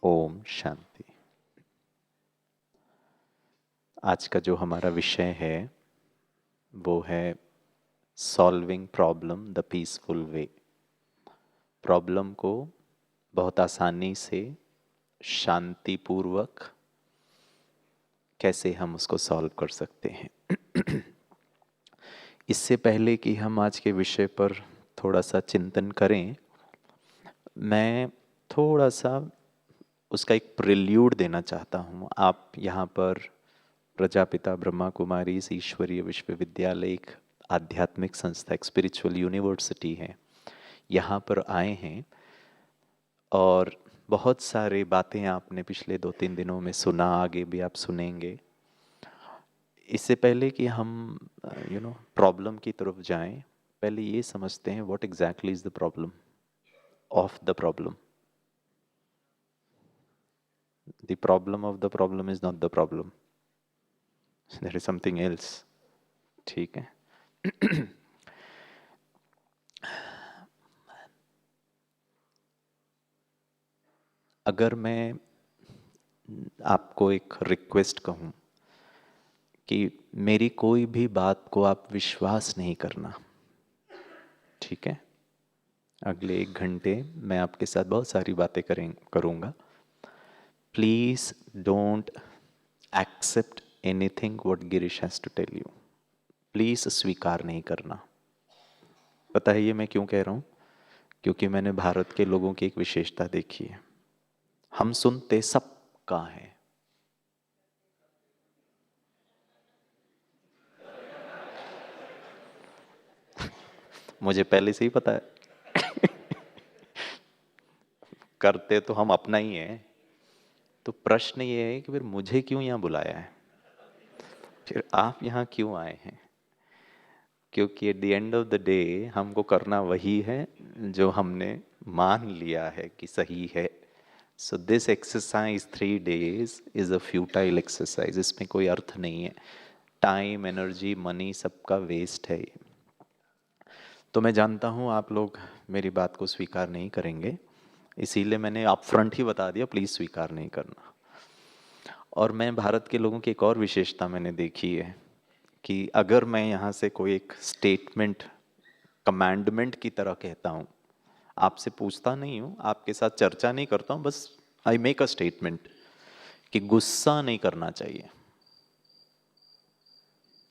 ओम शांति। आज का जो हमारा विषय है वो है solving problem the peaceful way. Problem को बहुत आसानी से शांतिपूर्वक कैसे हम उसको सॉल्व कर सकते हैं। इससे पहले कि हम आज के विषय पर थोड़ा सा चिंतन करें, मैं थोड़ा सा उसका एक प्रिल्यूड देना चाहता हूँ। आप यहाँ पर प्रजापिता ब्रह्मा कुमारी ईश्वरीय विश्वविद्यालय एक आध्यात्मिक संस्था, एक स्पिरिचुअल यूनिवर्सिटी है, यहाँ पर आए हैं और बहुत सारे बातें आपने पिछले 2-3 दिनों में सुना, आगे भी आप सुनेंगे। इससे पहले कि हम प्रॉब्लम की तरफ जाएं, पहले ये समझते हैं what exactly is the problem of the problem. The problem of the problem is not the problem, there is something else. ठीक है। अगर मैं आपको एक रिक्वेस्ट कहूँ कि मेरी कोई भी बात को आप विश्वास नहीं करना, ठीक है? अगले 1 घंटे मैं आपके साथ बहुत सारी बातें करूँगा। Please don't accept anything what Girish has to tell you. Please स्वीकार नहीं करना। पता है ये मैं क्यों कह रहा हूँ? क्योंकि मैंने भारत के लोगों की एक विशेषता देखी है। हम सुनते सब का है, मुझे पहले से ही पता है। करते तो हम अपना ही है। तो प्रश्न ये है कि फिर मुझे क्यों यहाँ बुलाया है, फिर आप यहाँ क्यों आए हैं? क्योंकि at the end of the day हमको करना वही है जो हमने मान लिया है कि सही है। So this exercise 3 days is a futile exercise. इसमें कोई अर्थ नहीं है, टाइम, एनर्जी, मनी सबका वेस्ट है ये। तो मैं जानता हूँ आप लोग मेरी बात को स्वीकार नहीं करेंगे, इसीलिए मैंने अपफ्रंट ही बता दिया प्लीज़ स्वीकार नहीं करना। और मैं भारत के लोगों की एक और विशेषता मैंने देखी है कि अगर मैं यहाँ से कोई एक स्टेटमेंट कमांडमेंट की तरह कहता हूँ, आपसे पूछता नहीं हूँ, आपके साथ चर्चा नहीं करता हूँ, बस आई मेक अ स्टेटमेंट कि गुस्सा नहीं करना चाहिए।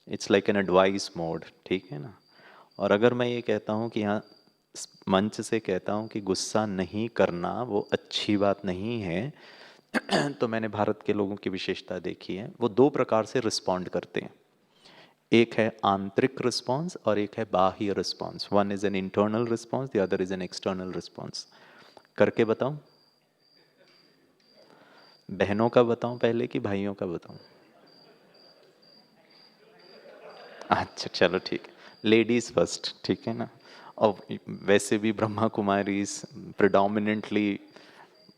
It's like an advice mode, ठीक है ना? और अगर मैं ये कहता हूँ कि यहाँ मंच से कहता हूँ कि गुस्सा नहीं करना वो अच्छी बात नहीं है, तो मैंने भारत के लोगों की विशेषता देखी है, वो 2 प्रकार से रिस्पॉन्ड करते हैं। एक है आंतरिक रिस्पॉन्स और एक है बाह्य response. One is an internal response, the other is an external response. करके बताऊं? बहनों का बताऊं पहले कि भाइयों का बताऊं? अच्छा चलो ठीक है, लेडीज फर्स्ट, ठीक है ना? और वैसे भी ब्रह्मा कुमारी प्रिडोमिनेंटली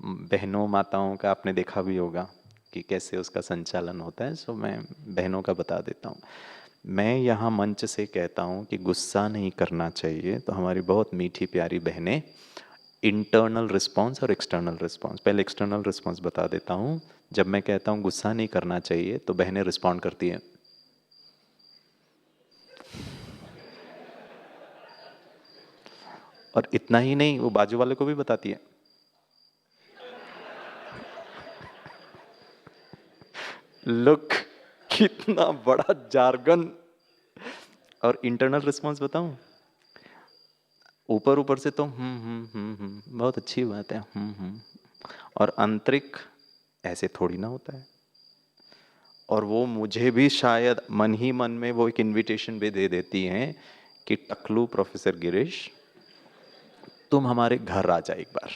बहनों माताओं का आपने देखा भी होगा कि कैसे उसका संचालन होता है। सो मैं बहनों का बता देता हूँ। मैं यहाँ मंच से कहता हूँ कि गुस्सा नहीं करना चाहिए, तो हमारी बहुत मीठी प्यारी बहनें इंटरनल रिस्पॉन्स और एक्सटर्नल रिस्पॉन्स, पहले एक्सटर्नल रिस्पॉन्स बता देता हूँ। जब मैं कहता हूँ गुस्सा नहीं करना चाहिए तो बहनें रिस्पॉन्ड करती हैं, और इतना ही नहीं, वो बाजू वाले को भी बताती है। लुक, कितना बड़ा जार्गन। और इंटरनल रिस्पॉन्स बताऊं? ऊपर ऊपर से तो बहुत अच्छी बात है, और आंतरिक ऐसे थोड़ी ना होता है। और वो मुझे भी शायद मन ही मन में वो एक इनविटेशन भी दे देती हैं कि टकलू प्रोफेसर गिरीश तुम हमारे घर आ जा एक बार,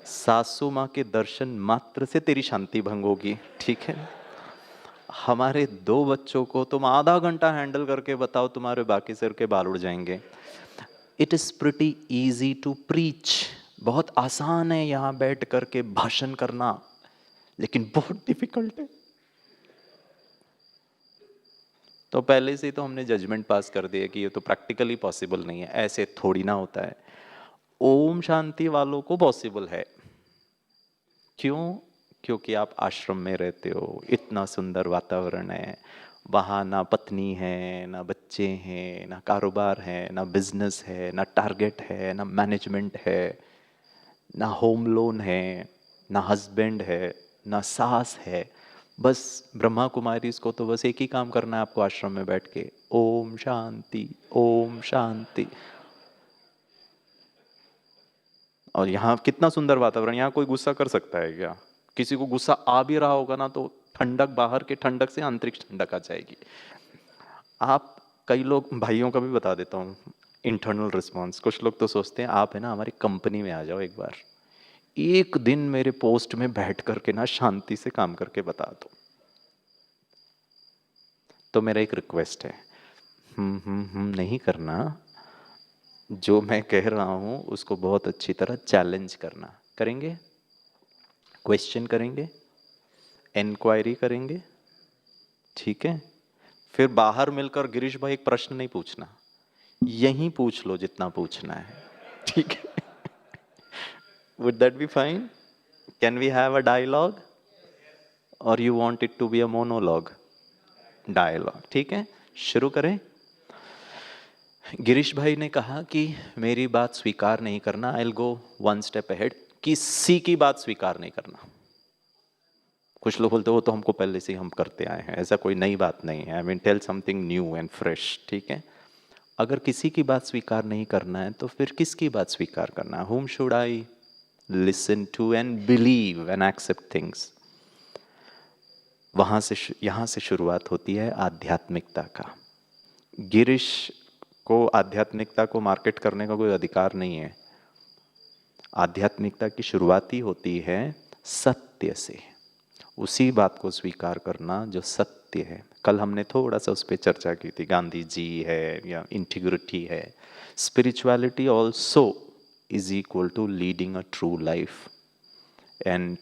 सासू माँ के दर्शन मात्र से तेरी शांति भंग होगी, ठीक है? हमारे 2 बच्चों को तुम आधा घंटा हैंडल करके बताओ, तुम्हारे बाकी सिर के बाल उड़ जाएंगे। It is pretty easy to preach. बहुत आसान है यहाँ बैठ करके भाषण करना, लेकिन बहुत डिफिकल्ट है। तो पहले से ही तो हमने जजमेंट पास कर दिया कि ये तो प्रैक्टिकली पॉसिबल नहीं है, ऐसे थोड़ी ना होता है। ओम शांति वालों को पॉसिबल है, क्यों? क्योंकि आप आश्रम में रहते हो, इतना सुंदर वातावरण है, वहाँ ना पत्नी है, ना बच्चे हैं, ना कारोबार है, ना बिजनेस है, ना टारगेट है, ना मैनेजमेंट है, ना होम लोन है, ना हस्बैंड है, ना सास है। बस ब्रह्मा कुमारी इसको तो बस एक ही काम करना है आपको आश्रम में बैठ के, ओम शांति, ओम शांति। और यहाँ कितना सुंदर वातावरण, यहाँ कोई गुस्सा कर सकता है क्या? किसी को गुस्सा आ भी रहा होगा ना तो ठंडक, बाहर के ठंडक से अंतरिक्ष ठंडक आ जाएगी। आप, कई लोग, भाइयों का भी बता देता हूँ इंटरनल रिस्पॉन्स, कुछ लोग तो सोचते हैं आप है ना हमारी कंपनी में आ जाओ एक बार, एक दिन मेरे पोस्ट में बैठ करके ना शांति से काम करके बता दो। तो मेरा एक रिक्वेस्ट है, नहीं करना, जो मैं कह रहा हूं उसको बहुत अच्छी तरह चैलेंज करना। करेंगे? क्वेश्चन करेंगे, इंक्वायरी करेंगे, ठीक है? फिर बाहर मिलकर गिरीश भाई एक प्रश्न नहीं पूछना, यहीं पूछ लो जितना पूछना है, ठीक है? Would that be fine? Can we have a dialogue और you want it to be a monologue? Dialogue, ठीक है? शुरू करें। गिरीश भाई ने कहा कि मेरी बात स्वीकार नहीं करना, I will go one step ahead, किसी की बात स्वीकार नहीं करना। कुछ लोग बोलते हो तो हमको पहले से ही हम करते आए हैं, ऐसा कोई नई बात नहीं है। I mean tell something new and fresh, ठीक है? अगर किसी की बात स्वीकार नहीं करना है तो फिर किसकी बात स्वीकार करना है? Whom should I listen to and believe and accept things? वहां से, यहां से शुरुआत होती है आध्यात्मिकता का। गिरीश को आध्यात्मिकता को मार्केट करने का कोई अधिकार नहीं है। आध्यात्मिकता की शुरुआत ही होती है सत्य से, उसी बात को स्वीकार करना जो सत्य है। कल हमने थोड़ा सा उस पर चर्चा की थी, गांधी जी है या इंटीग्रिटी है। Spirituality also is equal to leading a true life. And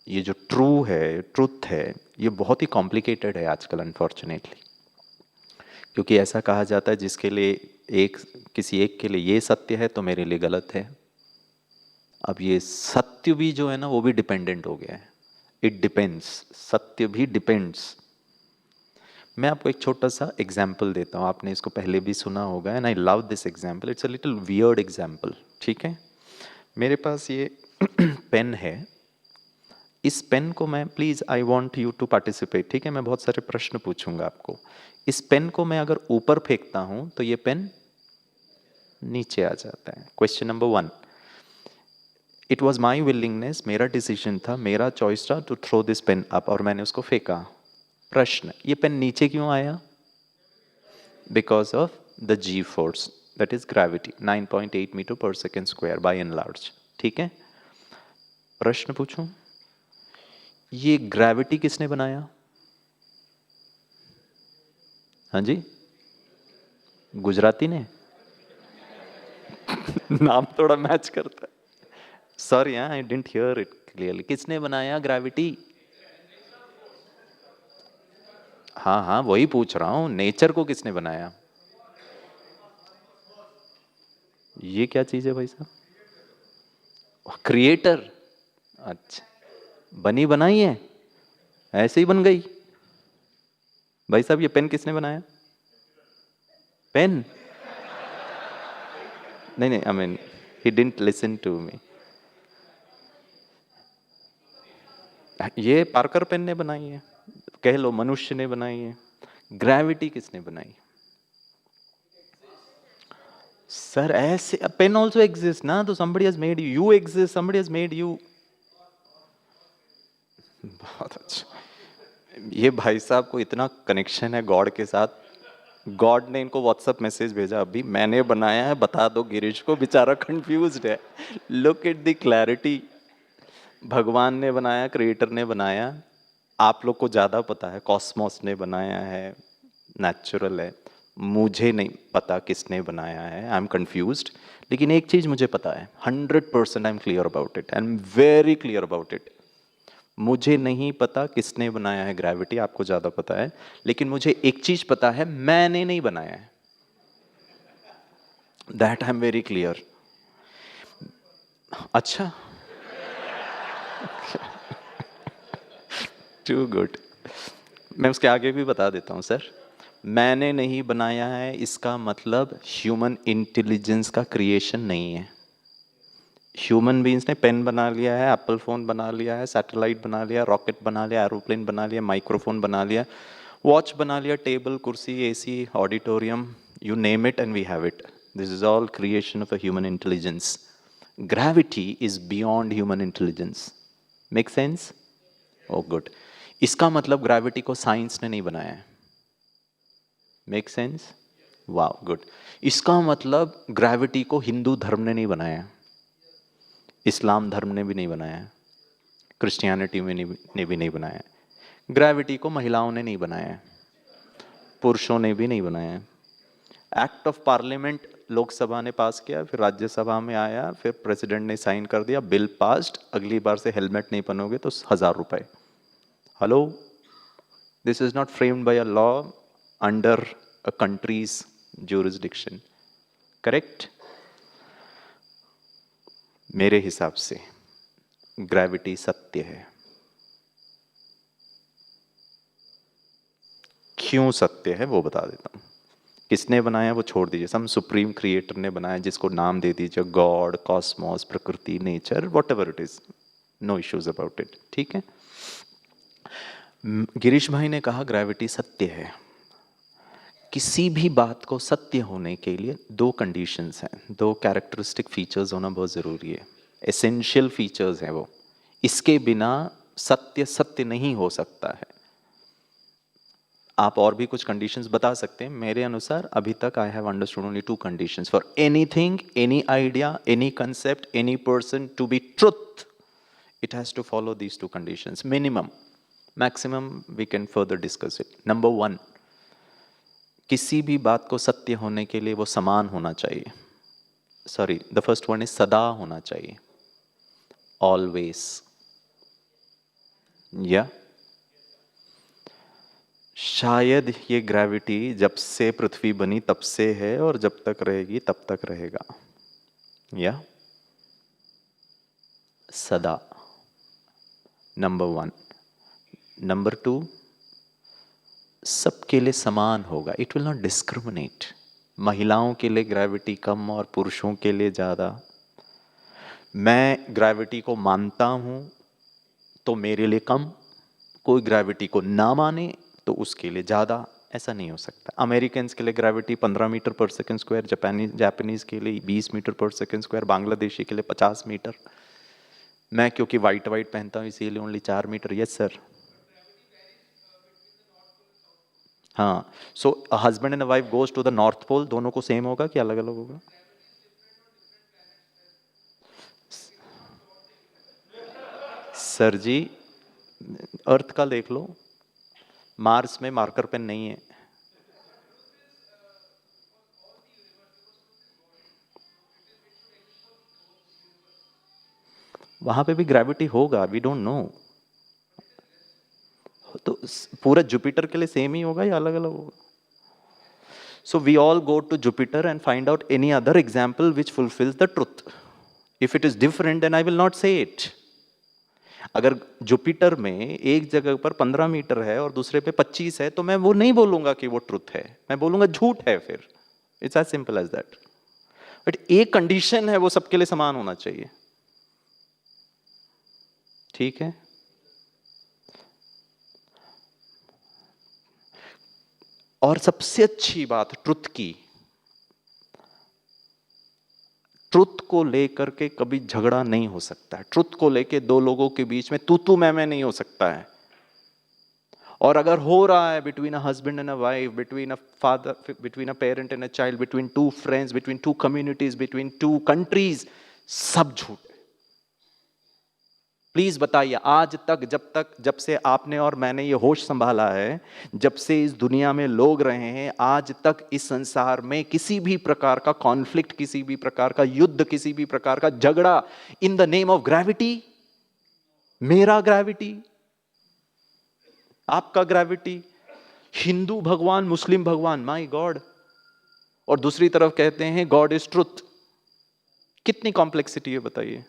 ये जो ट्रू है, ट्रुथ है, ये बहुत ही कॉम्प्लिकेटेड है आजकल अनफॉर्चुनेटली, क्योंकि ऐसा कहा जाता है जिसके लिए एक, किसी एक के लिए ये सत्य है तो मेरे लिए गलत है। अब ये सत्य भी जो है ना वो भी डिपेंडेंट हो गया है, इट डिपेंड्स, सत्य भी डिपेंड्स। मैं आपको एक छोटा सा एग्जाम्पल देता हूँ, आपने इसको पहले भी सुना होगा, and I love this example, it's a little weird example, ठीक है? मेरे पास ये पेन है, इस पेन को मैं, please I want you to participate, ठीक है? मैं बहुत सारे प्रश्न पूछूंगा आपको। इस पेन को मैं अगर ऊपर फेंकता हूं तो ये पेन नीचे आ जाता है। Question number 1, it was my willingness, मेरा डिसीजन था, मेरा चॉइस था to throw this pen up, और मैंने उसको फेंका। प्रश्न, ये पेन नीचे क्यों आया? Because of the G force, that is gravity, 9.8 metre per second square by and large, ठीक है? प्रश्न पूछूं, ये ग्रेविटी किसने बनाया? हाँ जी, गुजराती ने? नाम थोड़ा मैच करता है। Sorry, I didn't here it clearly. किसने बनाया ग्रेविटी? हाँ हाँ, वही पूछ रहा हूँ, नेचर को किसने बनाया? ये क्या चीज है भाई साहब? क्रिएटर? अच्छा, बनी बनाई है, ऐसे ही बन गई? भाई साहब ये पेन किसने बनाया? पेन? नहीं नहीं, I mean he didn't listen to me. ये पार्कर पेन ने बनाई है, कह लो मनुष्य ने बनाई है। ग्रेविटी किसने बनाई? सर ऐसे, पेन ऑल्सो एग्जिस्ट ना, तो somebody has made you, you exist, somebody has made you। बहुत अच्छा, ये भाई साहब को इतना कनेक्शन है गॉड के साथ, गॉड ने इनको व्हाट्सएप मैसेज भेजा, अभी मैंने बनाया है, बता दो गिरीश को, बेचारा कंफ्यूज्ड है। लुक एट द क्लैरिटी, भगवान ने बनाया, क्रिएटर ने बनाया, आप लोग को ज्यादा पता है, कॉस्मोस ने बनाया है, नेचुरल है। मुझे नहीं पता किसने बनाया है, आई एम कंफ्यूज्ड। लेकिन एक चीज मुझे पता है, 100% I am clear about it, I am very clear about it. मुझे नहीं पता किसने बनाया है ग्रेविटी, आपको ज्यादा पता है, लेकिन मुझे एक चीज पता है, मैंने नहीं बनाया है, that I am very clear. अच्छा, टू गुड। मैं उसके आगे भी बता देता हूँ सर। मैंने नहीं बनाया है इसका मतलब ह्यूमन इंटेलिजेंस का क्रिएशन नहीं है। ह्यूमन बीइंग्स ने पेन बना लिया है, एप्पल फ़ोन बना लिया है, सैटेलाइट बना लिया, रॉकेट बना लिया, एरोप्लेन बना लिया, माइक्रोफोन बना लिया, वॉच बना लिया, टेबल, कुर्सी, AC, auditorium, you name it and we have it. This is all creation of a human intelligence. Gravity is beyond human intelligence. Make sense? Oh good. इसका मतलब ग्रेविटी को साइंस ने नहीं बनाया है। Make sense? वाह good. इसका मतलब ग्रेविटी को हिंदू धर्म ने नहीं बनाया है, इस्लाम धर्म ने भी नहीं बनाया है, क्रिश्चियनिटी में ने भी नहीं बनाया है। ग्रेविटी को महिलाओं ने नहीं बनाया है, पुरुषों ने भी नहीं बनाया है। एक्ट ऑफ पार्लियामेंट लोकसभा ने पास किया, फिर राज्यसभा में आया, फिर प्रेसिडेंट ने साइन कर दिया, बिल पास्ड, अगली बार से हेलमेट नहीं पहनोगे तो 1000 रुपए। Hello, this is not framed bye a law under a countries jurisdiction. Correct? मेरे हिसाब से ग्रेविटी सत्य है। क्यों सत्य है वो बता देता हूं। किसने बनाया वो छोड़ दीजिए, सम सुप्रीम क्रिएटर ने बनाया, जिसको नाम दे दीजिए गॉड, कॉस्मोस, प्रकृति, nature, whatever it is, no issues about it. ठीक है। गिरीश भाई ने कहा ग्रेविटी सत्य है। किसी भी बात को सत्य होने के लिए दो कंडीशंस हैं, दो कैरेक्टरिस्टिक फीचर्स होना बहुत ज़रूरी है, एसेंशियल फीचर्स हैं वो। इसके बिना सत्य सत्य नहीं हो सकता है। आप और भी कुछ कंडीशंस बता सकते हैं, मेरे अनुसार अभी तक I have understood only 2 conditions for anything, any idea, any concept, any person to be truth, it has to follow these 2 conditions minimum. Maximum we can further discuss it. Number 1, किसी भी बात को सत्य होने के लिए वो समान होना चाहिए। Sorry, the first one is सदा होना चाहिए, ऑलवेज। या शायद ये ग्रेविटी जब से पृथ्वी बनी तब से है और जब तक रहेगी तब तक रहेगा। या सदा, नंबर 1। नंबर 2, सबके लिए समान होगा, इट विल नॉट डिस्क्रिमिनेट। महिलाओं के लिए ग्रेविटी कम और पुरुषों के लिए ज़्यादा। मैं ग्रेविटी को मानता हूँ तो मेरे लिए कम, कोई ग्रेविटी को ना माने तो उसके लिए ज़्यादा, ऐसा नहीं हो सकता। अमेरिकन्स के लिए ग्रेविटी 15 मीटर पर सेकंड स्क्वायर, जापानीज के लिए 20 मीटर पर सेकंड स्क्वायर, बांग्लादेशी के लिए 50 मीटर। मैं क्योंकि वाइट वाइट पहनता हूँ इसीलिए ओनली 4 मीटर। Yes sir. हाँ, so husband and wife goes to the north pole, दोनों को सेम होगा कि अलग अलग होगा? सर जी, अर्थ का देख लो, मार्स में मार्कर पेन नहीं है। वहां पे भी ग्रेविटी होगा, वी डोंट नो। तो पूरा जुपिटर के लिए सेम ही होगा या अलग अलग होगा? So we all go to Jupiter and find out any other example which fulfills the truth. If it is different, then I will not say it. अगर जुपिटर में एक जगह पर 15 मीटर है और दूसरे पे 25 है तो मैं वो नहीं बोलूंगा कि वो ट्रुथ है, मैं बोलूंगा झूठ है। फिर it's as simple as that. But एक कंडीशन है, वो सबके लिए समान होना चाहिए। ठीक है। और सबसे अच्छी बात ट्रुथ की, ट्रुथ को लेकर के कभी झगड़ा नहीं हो सकता है। ट्रुथ को लेके दो लोगों के बीच में तू मैं नहीं हो सकता है। और अगर हो रहा है between a husband and a wife, between a father, between a parent and a child, between 2 friends, between 2 communities, between 2 countries, सब झूठ है। प्लीज बताइए, आज तक जब से आपने और मैंने ये होश संभाला है, जब से इस दुनिया में लोग रहे हैं, आज तक इस संसार में किसी भी प्रकार का कॉन्फ्लिक्ट, किसी भी प्रकार का युद्ध, किसी भी प्रकार का झगड़ा in the name of gravity? मेरा ग्रेविटी, आपका ग्रेविटी, हिंदू भगवान, मुस्लिम भगवान, माय गॉड, और दूसरी तरफ कहते हैं गॉड इज ट्रुथ। कितनी कॉम्प्लेक्सिटी है बताइए।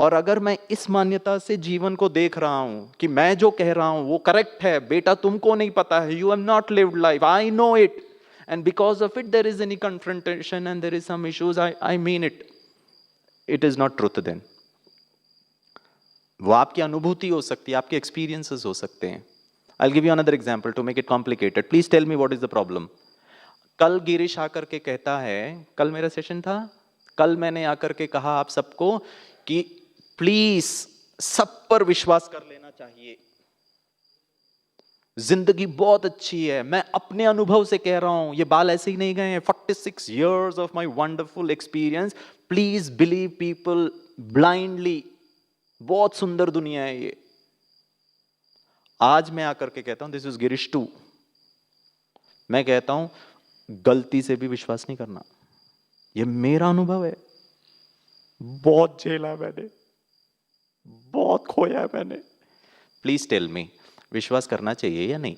और अगर मैं इस मान्यता से जीवन को देख रहा हूं कि मैं जो कह रहा हूं वो करेक्ट है, बेटा तुमको नहीं पता है, you have not lived life, I know it, and because of it there is any confrontation and there is some issues, I mean it is not truth then. वो आपकी अनुभूति हो सकती है, आपके experiences हो सकते हैं. I'll give you another example to make it complicated. Please tell me what is the problem. कल गिरीश आकर के कहता है, कल मेरा सेशन था, कल मैंने आकर के कहा आप सबको कि प्लीज सब पर विश्वास कर लेना चाहिए, जिंदगी बहुत अच्छी है, मैं अपने अनुभव से कह रहा हूं, ये बाल ऐसे ही नहीं गए हैं, 46 years of my wonderful experience, please believe people blindly, बहुत सुंदर दुनिया है ये. आज मैं आकर के कहता हूं दिस इज गिरीश 2, मैं कहता हूं गलती से भी विश्वास नहीं करना, ये मेरा अनुभव है, बहुत झेला मैंने, बहुत खोया है मैंने, प्लीज टेल मी विश्वास करना चाहिए या नहीं.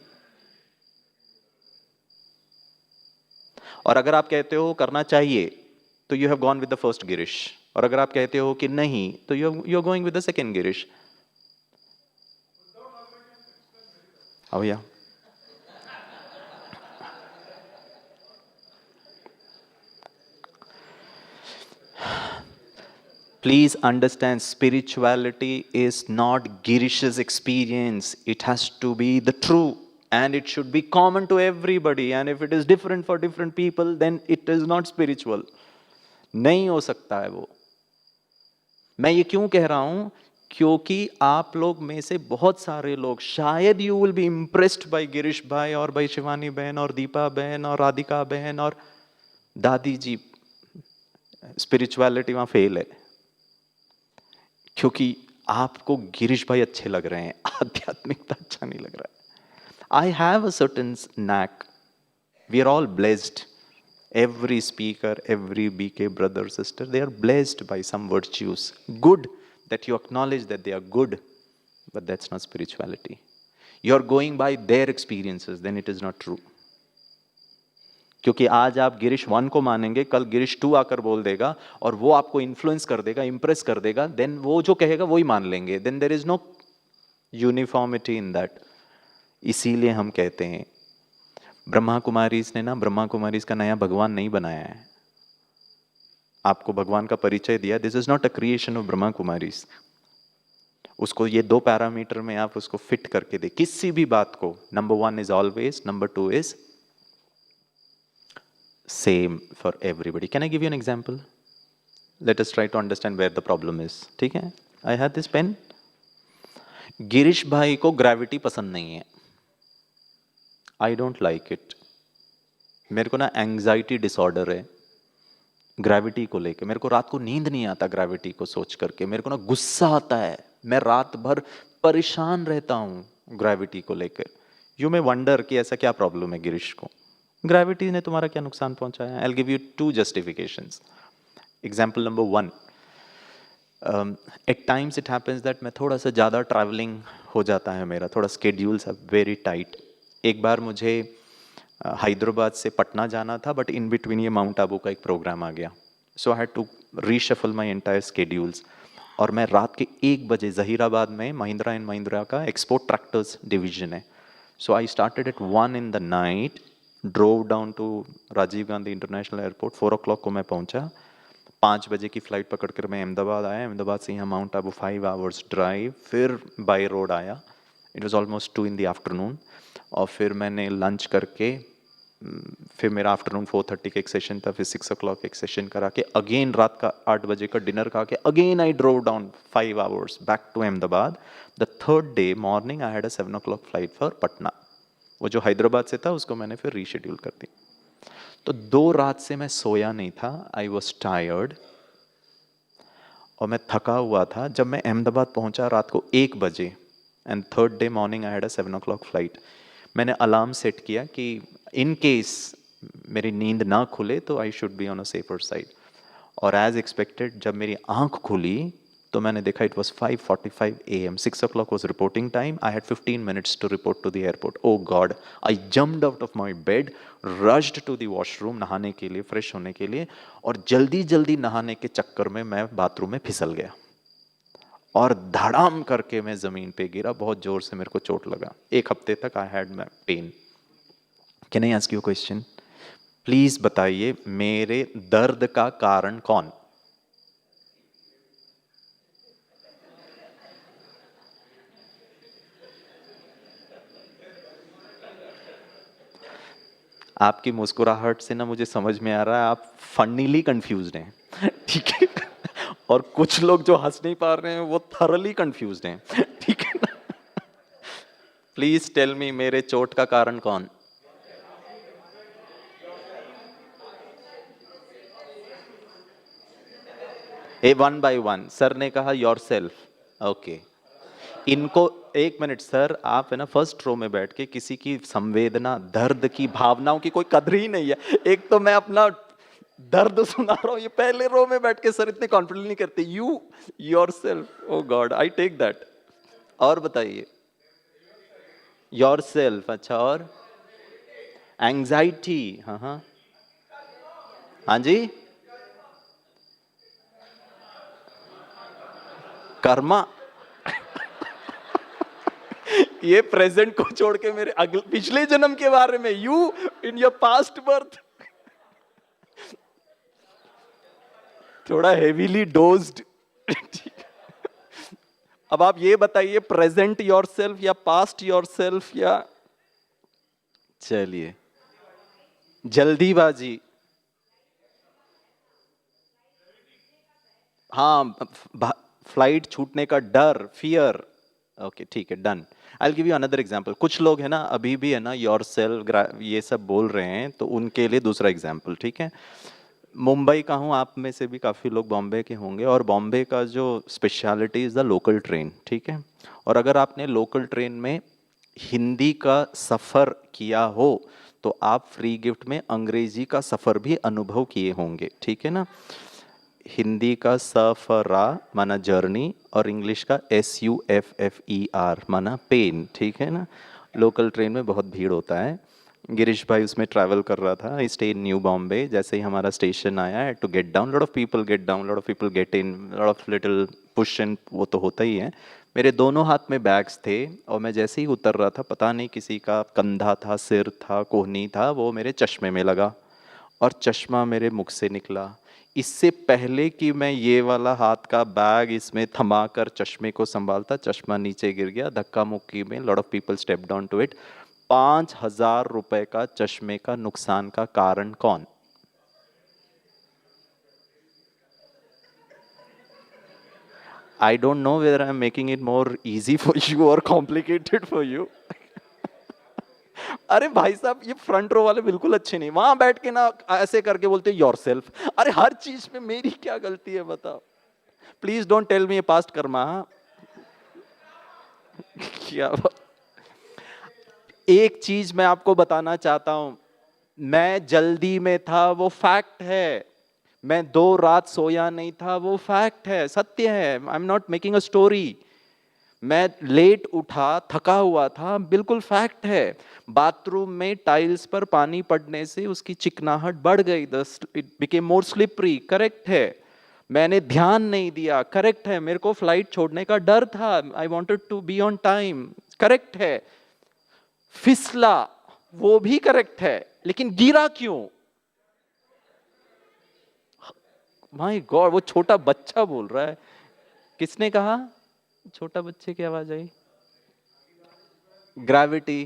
और अगर आप कहते हो करना चाहिए तो you have gone with the first Girish, और अगर आप कहते हो कि नहीं तो you are going with the second Girish. Oh yeah. Please understand, spirituality is not Girish's experience. It has to be the true, and it should be common to everybody. And if it is different for different people, then it is not spiritual. नहीं हो सकता है वो. मैं ये क्यों कह रहा हूं? क्योंकि आप लोग में से बहुत सारे लोग शायद you will be impressed by Girish भाई और बाय शिवानी बहन और दीपा बहन और राधिका बहन और दादी जी. स्पिरिचुअलिटी वहां फेल है क्योंकि आपको गिरीश भाई अच्छे लग रहे हैं, आध्यात्मिकता अच्छा नहीं लग रहा है. I have a certain knack, we are all blessed. Every speaker, every BK brother, sister, they are blessed by some virtues. Good that you acknowledge that they are good, but that's not spirituality. You are going by their experiences, then it is not true. क्योंकि आज आप गिरीश 1 को मानेंगे, कल गिरीश 2 आकर बोल देगा और वो आपको इन्फ्लुएंस कर देगा, इंप्रेस कर देगा, देन वो जो कहेगा वही मान लेंगे. Then there is no uniformity in that. इसीलिए हम कहते हैं ब्रह्मा कुमारीज ने ना, ब्रह्मा कुमारीज का नया भगवान नहीं बनाया है, आपको भगवान का परिचय दिया. This is not a creation of Brahma Kumaris. उसको ये 2 पैरामीटर में आप उसको फिट करके दे किसी भी बात को. Number 1 is always, number 2 is same for everybody. Can I give you an example? Let us try to understand where the problem is. ठीक है, I have this pen. Girish भाई को ग्रेविटी पसंद नहीं है. I don't like it. मेरे को ना एंग्जाइटी डिसऑर्डर है ग्रेविटी को लेके. मेरे को रात को नींद नहीं आता ग्रेविटी को सोच करके. मेरे को ना गुस्सा आता है, मैं रात भर परेशान रहता हूँ ग्रेविटी को लेकर. यू मे वंडर कि ऐसा क्या प्रॉब्लम है गिरीश को, ग्रेविटी ने तुम्हारा क्या नुकसान पहुंचाया. I will give you 2 justifications. Example number 1, at times it happens that मैं थोड़ा सा ज़्यादा ट्रैवलिंग हो जाता है, मेरा थोड़ा स्केड्यूल्स आर वेरी टाइट. एक बार मुझे हैदराबाद से पटना जाना था, बट इन बिटवीन ये माउंट आबू का एक प्रोग्राम आ गया. So I had to reshuffle my entire schedules. और मैं रात के 1 बजे जहीराबाद में महिंद्रा एंड महिंद्रा का एक्सपोर्ट ट्रैक्टर्स डिवीजन है. So I started at 1 in the night, drove down to Rajiv Gandhi international airport. 4 o'clock को मैं पहुंचा. 5 बजे की फ्लाइट पकड़ कर मैं अहमदाबाद आया. अहमदाबाद से यहाँ माउंट आबू 5 hours ड्राइव, फिर बाई रोड आया. It was almost 2 in the afternoon. और फिर मैंने लंच करके, फिर मेरा आफ्टरनून 4:30 का एक सेशन था, फिर 6 o'clock एक सेशन करा के अगेन रात का 8 बजे का डिनर खा के again I drove down 5 hours back to Ahmedabad. The third day morning I had a 7 o'clock flight for Patna. वो जो हैदराबाद से था उसको मैंने फिर रीशेड्यूल कर दी. तो 2 रात से मैं सोया नहीं था. आई वॉज टायर्ड और मैं थका हुआ था. जब मैं अहमदाबाद पहुंचा रात को 1 बजे, and third day morning I had a 7 o'clock flight. मैंने अलार्म सेट किया कि इन केस मेरी नींद ना खुले तो I should be on a safer side. और एज एक्सपेक्टेड जब मेरी आंख खुली तो मैंने देखा it was 5:45 AM. 6 o'clock was reporting time. I had 15 minutes to report to the airport. Oh God! I jumped out of my bed, rushed to the washroom नहाने के लिए, फ्रेश होने के लिए, और जल्दी जल्दी नहाने के चक्कर में मैं बाथरूम में फिसल गया. और धड़ाम करके मैं जमीन पे गिरा, बहुत जोर से मेरे को चोट लगा। 1 हफ्ते तक I had my pain. Can I ask you question? Please बताइए, मेरे दर्द का कारण कौन? आपकी मुस्कुराहट से ना मुझे समझ में आ रहा है आप फनीली कंफ्यूज्ड हैं। ठीक है। और कुछ लोग जो हंस नहीं पा रहे हैं वो थरली कंफ्यूज्ड हैं। ठीक है ना? प्लीज टेल मी, मेरे चोट का कारण कौन? ए वन बाय वन सर ने कहा योर सेल्फ। ओके, इनको 1 मिनट सर, आप है ना फर्स्ट रो में बैठ के किसी की संवेदना, दर्द की भावनाओं की कोई कदर ही नहीं है। एक तो मैं अपना दर्द सुना रहा हूं, ये पहले रो में बैठ के सर इतने कॉन्फिडेंट नहीं करते। You yourself, oh God, I take that. और बताइए, योर सेल्फ, अच्छा, और एंजाइटी, हाँ हाँ हाँ जी, कर्मा। ये प्रेजेंट को छोड़ के मेरे अगले पिछले जन्म के बारे में, you in your past birth. थोड़ा हेवीली डोज्ड। अब आप ये बताइए, प्रेजेंट योर सेल्फ या पास्ट योर सेल्फ, या चलिए जल्दीबाजी। हाँ, फ्लाइट छूटने का डर, फियर। ओके ठीक है, done. I give you another example. कुछ लोग है ना अभी भी है ना योर सेल्फ ये सब बोल रहे हैं, तो उनके लिए दूसरा एग्जांपल, ठीक है। मुंबई का हूँ, आप में से भी काफ़ी लोग बॉम्बे के होंगे, और बॉम्बे का जो speciality is the local train, ठीक है। और अगर आपने लोकल ट्रेन में हिंदी का सफ़र किया हो तो आप फ्री गिफ्ट में अंग्रेजी का सफ़र भी अनुभव किए होंगे, ठीक है ना। हिंदी का सफरा माना जर्नी, और इंग्लिश का SUFFER माना पेन, ठीक है ना। लोकल ट्रेन में बहुत भीड़ होता है। गिरीश भाई उसमें ट्रैवल कर रहा था, I stay in New Bombay. जैसे ही हमारा स्टेशन आया, to get down, lot of people get down, lot of people get in, lot of little push and, वो तो होता ही है। मेरे दोनों हाथ में बैग्स थे, और मैं जैसे ही उतर रहा था, पता नहीं किसी का कंधा था, सिर था, कोहनी था, वो मेरे चश्मे में लगा और चश्मा मेरे मुख से निकला। इससे पहले कि मैं ये वाला हाथ का बैग इसमें थमा कर चश्मे को संभालता, चश्मा नीचे गिर गया धक्का मुक्की में। Lot of people step down to it. 5,000 रुपए का चश्मे का नुकसान का कारण कौन? I don't know whether I am making it more easy for you और कॉम्प्लिकेटेड फॉर यू। अरे भाई साहब, ये फ्रंट रो वाले बिल्कुल अच्छे नहीं, वहां बैठ के ना ऐसे करके बोलते योर सेल्फ। अरे हर चीज में मेरी क्या गलती है बताओ? Please don't tell me past karma. क्या एक चीज मैं आपको बताना चाहता हूं, मैं जल्दी में था, वो फैक्ट है। मैं 2 रात सोया नहीं था, वो फैक्ट है, सत्य है। I am not making a story. मैं लेट उठा, थका हुआ था, बिल्कुल फैक्ट है। बाथरूम में टाइल्स पर पानी पड़ने से उसकी चिकनाहट बढ़ गई, it became more slippery, correct है। मैंने ध्यान नहीं दिया, करेक्ट है। मेरे को फ्लाइट छोड़ने का डर था, I wanted to be on time, correct है। फिसला, वो भी करेक्ट है, लेकिन गिरा क्यों? माय गॉड, वो छोटा बच्चा बोल रहा है। किसने कहा? छोटा बच्चे की आवाज आई। ग्रेविटी।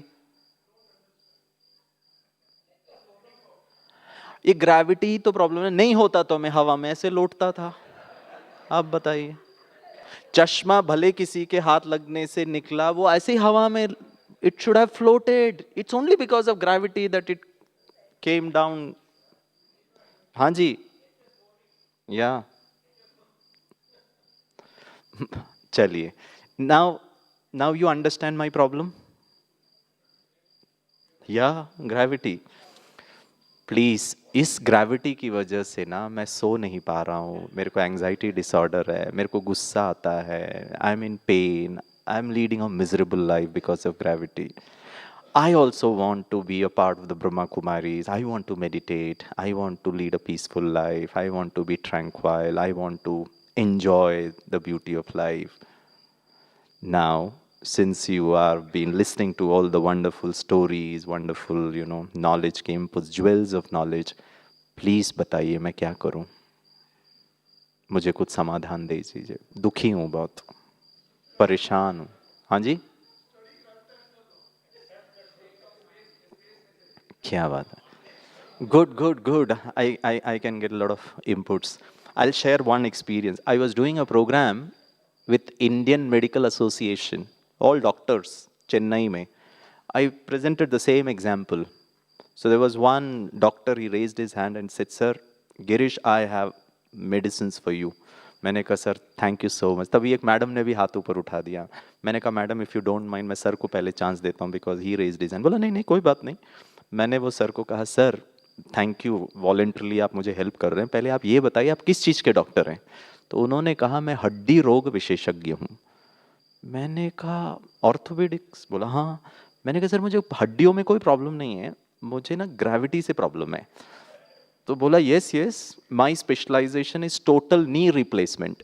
ये ग्रेविटी ही तो प्रॉब्लम है। नहीं होता तो मैं हवा में ऐसे लौटता था। आप बताइए, चश्मा भले किसी के हाथ लगने से निकला, वो ऐसे ही हवा में, it should have floated. It's only because of gravity that it came down. हाँ जी, या चलिए, now now you understand my problem. या ग्रेविटी, प्लीज, इस ग्रेविटी की वजह से ना मैं सो नहीं पा रहा हूँ। मेरे को एंजाइटी डिसऑर्डर है, मेरे को गुस्सा आता है, I M in pen, I am leading a miserable life because of gravity. I also want to be a part of the Brahma Kumaris. I want to meditate. I want to lead a peaceful life. I want to be tranquil. I want to enjoy the beauty of life. Now, since you are been listening to all the wonderful stories, wonderful, knowledge के inputs, jewels of knowledge, please बताइए मैं क्या करूं? मुझे कुछ समाधान दे दीजिए। दुखी हूं, बहुत परेशान हूं। हाँ जी, क्या बात है। Good, good, good. I can get a lot of inputs. I'll share one experience. I was doing a program with Indian Medical Association, all doctors, Chennai में. I presented the same example. So there was one doctor, he raised his hand and said, Sir, Girish, I have medicines for you. मैंने कहा sir thank you so much. तभी एक madam ने भी हाथ ऊपर उठा दिया। मैंने कहा madam if you don't mind, मैं सर को पहले चांस देता हूँ because he raised his hand. बोला नहीं नहीं कोई बात नहीं। मैंने वो सर को कहा सर थैंक यू, वॉलेंटरली आप मुझे हेल्प कर रहे हैं, पहले आप ये बताइए आप किस चीज़ के डॉक्टर हैं। तो उन्होंने कहा मैं हड्डी रोग विशेषज्ञ हूँ। मैंने कहा ऑर्थोपेडिक्स? बोला हाँ। मैंने कहा सर मुझे हड्डियों में कोई प्रॉब्लम नहीं है, मुझे ना ग्रेविटी से प्रॉब्लम है। तो बोला yes yes my specialization is total knee replacement.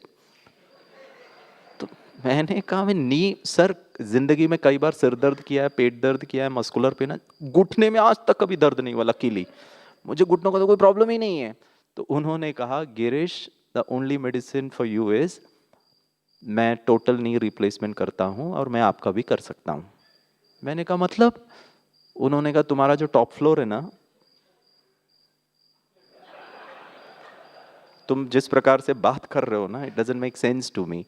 तो मैंने कहा मैं नी सर जिंदगी में कई बार सिर दर्द किया है, पेट दर्द किया है, मस्कुलर पेन है, घुटने में आज तक कभी दर्द नहीं हुआ लकीली, मुझे घुटनों का तो कोई प्रॉब्लम ही नहीं है। तो उन्होंने कहा Girish the only medicine for you is, मैं टोटल नी रिप्लेसमेंट करता हूँ और मैं आपका भी कर सकता हूँ। मैंने कहा मतलब? उन्होंने कहा तुम्हारा जो टॉप फ्लोर है ना, तुम जिस प्रकार से बात कर रहे हो ना, it doesn't make sense to me.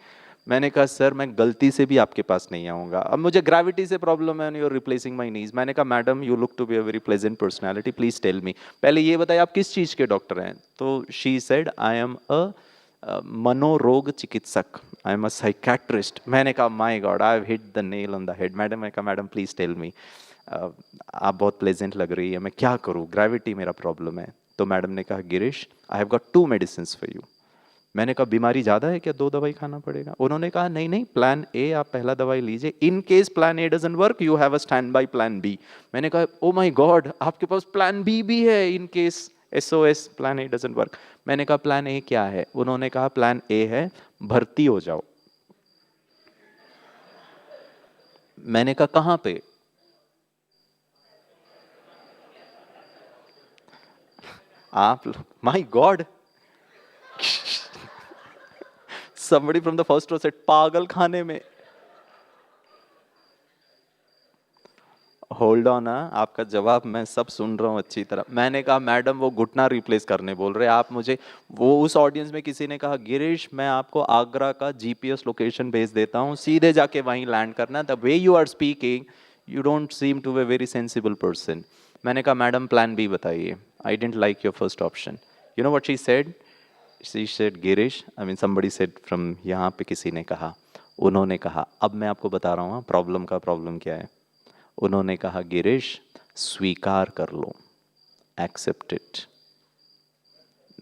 मैंने कहा सर मैं गलती से भी आपके पास नहीं आऊंगा, अब मुझे ग्रेविटी से प्रॉब्लम है and you are replacing my knees. मैंने कहा madam you look to be a very pleasant personality, please tell me, पहले ये बताइए आप किस चीज के डॉक्टर हैं। तो शी सेड आई एम अ मनोरोग चिकित्सक, आई एम अ साइकेट्रिस्ट। मैंने कहा my God I have hit the nail on the head. Madam मैं कहा मैडम प्लीज टेल मी, आप बहुत प्लेजेंट लग रही है, मैं क्या करूँ, ग्रेविटी मेरा प्रॉब्लम है। तो मैडम ने कहा Girish I have got 2 medicine for you. मैंने कहा बीमारी ज़्यादा है क्या, 2 दवाई खाना पड़ेगा? उन्होंने कहा नहीं नहीं प्लान ए आप पहला दवाई लीजिए, in case plan A doesn't work you have a standby plan B. मैंने कहा ओ माय गॉड आपके पास प्लान बी भी है in case SOS plan A doesn't work. मैंने कहा प्लान ए क्या है? उन्होंने कहा प्लान ए है भर्ती हो जाओ। मैंने कहा कहाँ पे? आप my God somebody from the first row said पागल खाने में। होल्ड ऑन, आपका जवाब मैं सब सुन रहा हूँ अच्छी तरह। मैंने कहा मैडम वो घुटना रिप्लेस करने बोल रहे आप मुझे। वो उस ऑडियंस में किसी ने कहा गिरीश मैं आपको आगरा का GPS लोकेशन भेज देता हूँ, सीधे जाके वहीं लैंड करना। The way you are speaking you don't seem to be very sensible person. मैंने कहा मैडम प्लान बी बताइए, I don't like your first option. You know what she said Girish I mean somebody said from, यहाँ पे किसी ने कहा, उन्होंने कहा अब मैं आपको बता रहा हूँ प्रॉब्लम का प्रॉब्लम क्या है। उन्होंने कहा गिरीश स्वीकार कर लो, एक्सेप्ट इट।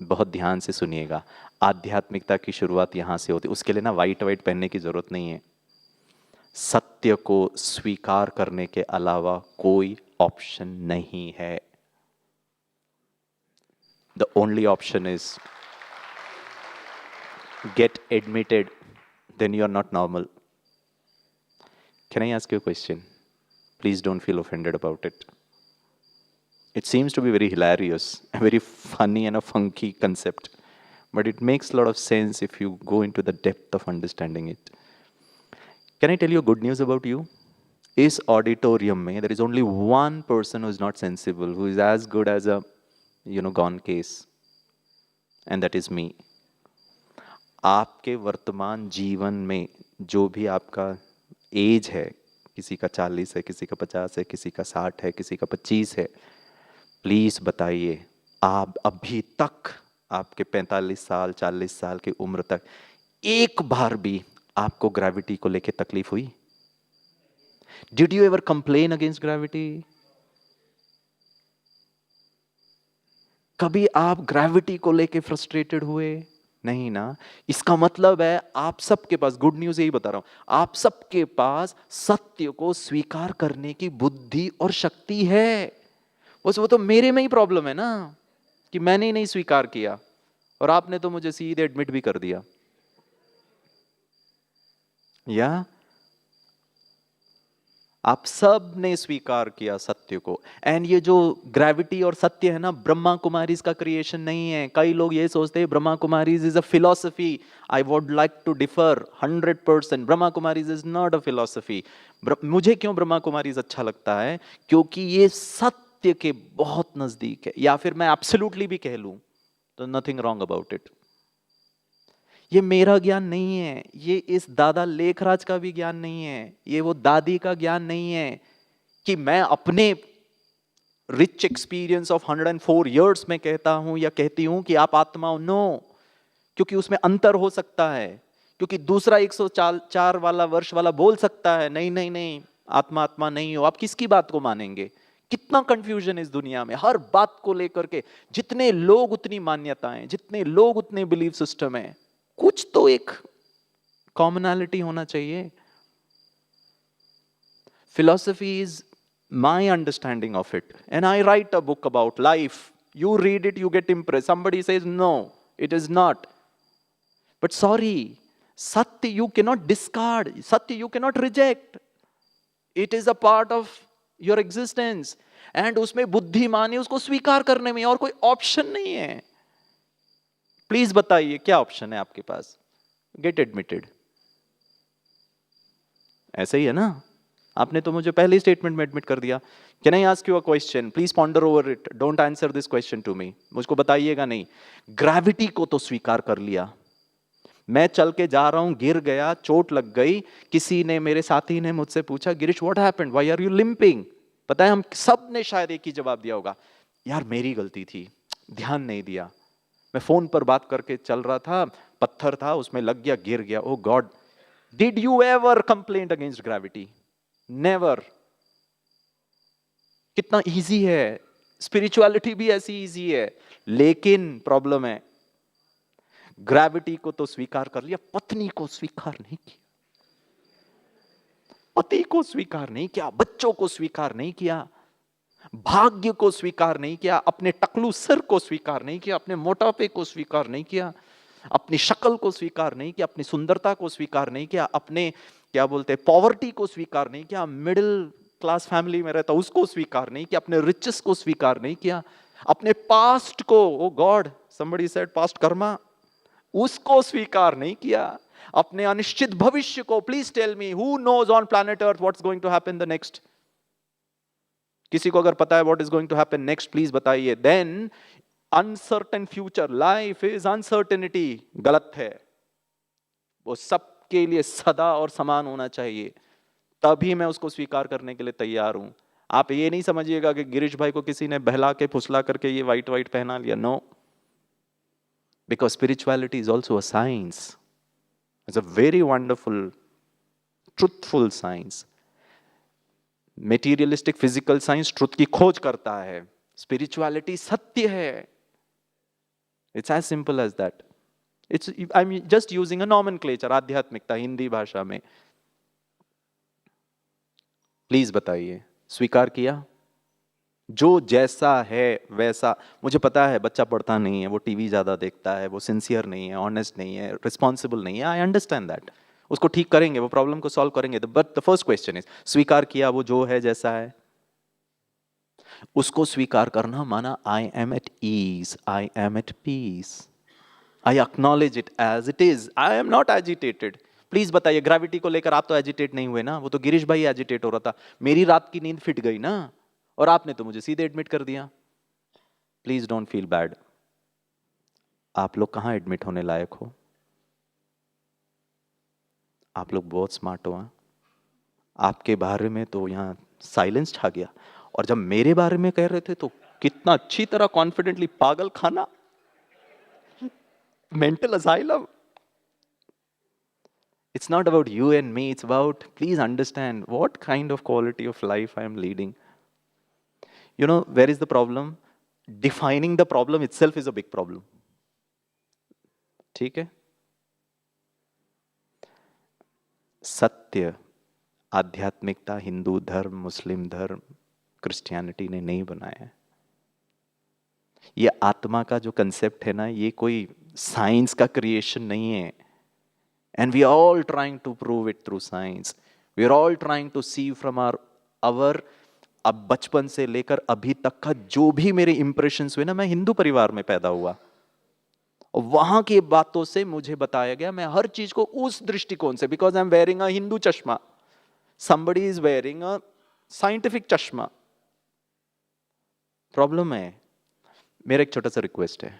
बहुत ध्यान से सुनिएगा, आध्यात्मिकता की शुरुआत यहां से होती है। उसके लिए ना वाइट वाइट पहनने की जरूरत नहीं है। सत्य को स्वीकार करने के अलावा कोई ऑप्शन नहीं है। The only option is get admitted, then you are not normal. Can I ask you question? Please don't feel offended about it. It seems to be very hilarious, a very funny and a funky concept, but it makes a lot of sense if you go into the depth of understanding it. Can I tell you good news about you? इस auditorium में there is only one person who is not sensible, who is as good as a gone case, and that is me. आपके वर्तमान जीवन में जो भी आपका as है, किसी का 40 है, किसी का 50 है, किसी का 60 है, किसी का 25 है, प्लीज बताइए आप अभी तक आपके 45 साल 40 साल की उम्र तक एक बार भी आपको ग्रेविटी को लेके तकलीफ हुई? Did you ever complain against gravity? कभी आप ग्रेविटी को लेके फ्रस्ट्रेटेड हुए? नहीं ना। इसका मतलब है आप सबके पास, गुड न्यूज यही बता रहा हूं, आप सबके पास सत्य को स्वीकार करने की बुद्धि और शक्ति है। वो तो मेरे में ही प्रॉब्लम है ना कि मैंने ही नहीं स्वीकार किया, और आपने तो मुझे सीधे एडमिट भी कर दिया। या आप सब ने स्वीकार किया सत्य को। एंड ये जो ग्रेविटी और सत्य है ना, ब्रह्मा कुमारीज का क्रिएशन नहीं है। कई लोग ये सोचते हैं Brahma Kumaris is a philosophy. I would like to differ 100%। Brahma Kumaris is not a philosophy. मुझे क्यों ब्रह्मा कुमारीज अच्छा लगता है? क्योंकि ये सत्य के बहुत नजदीक है, या फिर मैं एब्सोल्युटली भी कह लूं तो नथिंग रॉन्ग अबाउट इट। ये मेरा ज्ञान नहीं है, ये इस दादा लेखराज का भी ज्ञान नहीं है, ये वो दादी का ज्ञान नहीं है कि मैं अपने रिच एक्सपीरियंस ऑफ 104 इयर्स में कहता हूं या कहती हूं कि आप आत्मा हो। नो, क्योंकि उसमें अंतर हो सकता है। क्योंकि दूसरा 104 वाला वर्ष वाला बोल सकता है नहीं नहीं नहीं, आत्मा आत्मा नहीं हो। आप किसकी बात को मानेंगे? कितना कंफ्यूजन इस दुनिया में हर बात को लेकर के। जितने लोग उतनी मान्यताएं, जितने लोग उतने बिलीफ सिस्टम है। कुछ तो एक कॉमनैलिटी होना चाहिए। Philosophy is my understanding of it. And I write a book about life. You read it, you get impressed. Somebody says, no, it is not. But sorry, Satya you cannot discard. Satya you cannot reject. It is a part of your existence. And उसमें बुद्धिमानी उसको स्वीकार करने में, और कोई option नहीं है। प्लीज बताइए क्या ऑप्शन है आपके पास? Gate admitted. ऐसे ही है ना? आपने तो मुझे पहले स्टेटमेंट में एडमिट कर दिया। Can I ask you a question? Please ponder over it, don't answer this question to me. मुझको बताइएगा नहीं। ग्रेविटी को तो स्वीकार कर लिया। मैं चल के जा रहा हूं, गिर गया, चोट लग गई। किसी ने, मेरे साथी ने मुझसे पूछा, Girish what happened, why are you limping? पता है हम सब ने शायद एक ही जवाब दिया होगा, यार मेरी गलती थी, ध्यान नहीं दिया। मैं फोन पर बात करके चल रहा था, पत्थर था उसमें लग गया, गिर गया। Oh God. Did you ever complaint against gravity? Never. कितना इजी है। स्पिरिचुअलिटी भी ऐसी इजी है। लेकिन प्रॉब्लम है, ग्रेविटी को तो स्वीकार कर लिया, पत्नी को स्वीकार नहीं किया, पति को स्वीकार नहीं किया, बच्चों को स्वीकार नहीं किया, भाग्य को स्वीकार नहीं किया, अपने टकलू सिर को स्वीकार नहीं किया, अपने मोटापे को स्वीकार नहीं किया, अपनी शक्ल को स्वीकार नहीं किया, अपनी सुंदरता को स्वीकार नहीं किया, अपने क्या बोलते हैं पॉवर्टी को स्वीकार नहीं किया, मिडिल क्लास फैमिली में रहता उसको स्वीकार नहीं किया, अपने रिचेस को स्वीकार नहीं किया, अपने पास्ट को, oh God somebody said past karma, उसको स्वीकार नहीं किया, अपने अनिश्चित भविष्य को। Please tell me who knows on planet earth what's going to happen the next? किसी को अगर पता है what is going to happen next please बताइए। Then uncertain future, life is uncertainty, गलत है। वो सबके लिए सदा और समान होना चाहिए, तभी मैं उसको स्वीकार करने के लिए तैयार हूं। आप ये नहीं समझिएगा कि गिरीश भाई को किसी ने बहला के फुसला करके ये व्हाइट व्हाइट पहना लिया। No, because spirituality is also a science. It's a very wonderful truthful science. Materialistic physical science truth की खोज करता है, स्पिरिचुअलिटी सत्य है। It's as simple as that. It's I am just using a nomenclature, आध्यात्मिकता हिंदी भाषा में। प्लीज बताइए, स्वीकार किया? जो जैसा है वैसा। मुझे पता है बच्चा पढ़ता नहीं है, वो टीवी ज्यादा देखता है, वो सिंसियर नहीं है, ऑनेस्ट नहीं है, रिस्पॉन्सिबल नहीं है। I understand that. उसको ठीक करेंगे, वो प्रॉब्लम को सॉल्व करेंगे। But the first question is, स्वीकार किया वो जो है जैसा है? उसको स्वीकार करना माना I am at ease, I am at peace, I acknowledge it as it is, I am not agitated. Please बताइए, ग्रेविटी को लेकर आप तो एजिटेट नहीं हुए ना? वो तो गिरीश भाई एजिटेट हो रहा था। मेरी रात की नींद फिट गई ना, और आपने तो मुझे सीधे एडमिट कर दिया। Please don't feel bad. आप लोग कहां एडमिट होने लायक हो? आप लोग बहुत स्मार्ट हो। आपके बारे में तो यहां साइलेंस छा गया, और जब मेरे बारे में कह रहे थे तो कितना अच्छी तरह कॉन्फिडेंटली, पागल खाना, mental asylum. It's not about you and me, it's about, please understand what kind of quality of life I am leading. You know, where is the problem? Defining the problem itself is a big problem. ठीक है? सत्य आध्यात्मिकता हिंदू धर्म, मुस्लिम धर्म, Christianity ने नहीं बनाया है। ये आत्मा का जो कंसेप्ट है ना, ये कोई साइंस का क्रिएशन नहीं है। And we are all trying to prove it through science. We are all trying to see from our our अब बचपन से लेकर अभी तक का जो भी मेरे इंप्रेशंस हुए ना, मैं हिंदू परिवार में पैदा हुआ, वहां की बातों से मुझे बताया गया, मैं हर चीज को उस दृष्टिकोण से, because I am wearing a Hindu चश्मा, somebody is wearing a scientific चश्मा। प्रॉब्लम है, मेरा एक छोटा सा रिक्वेस्ट है,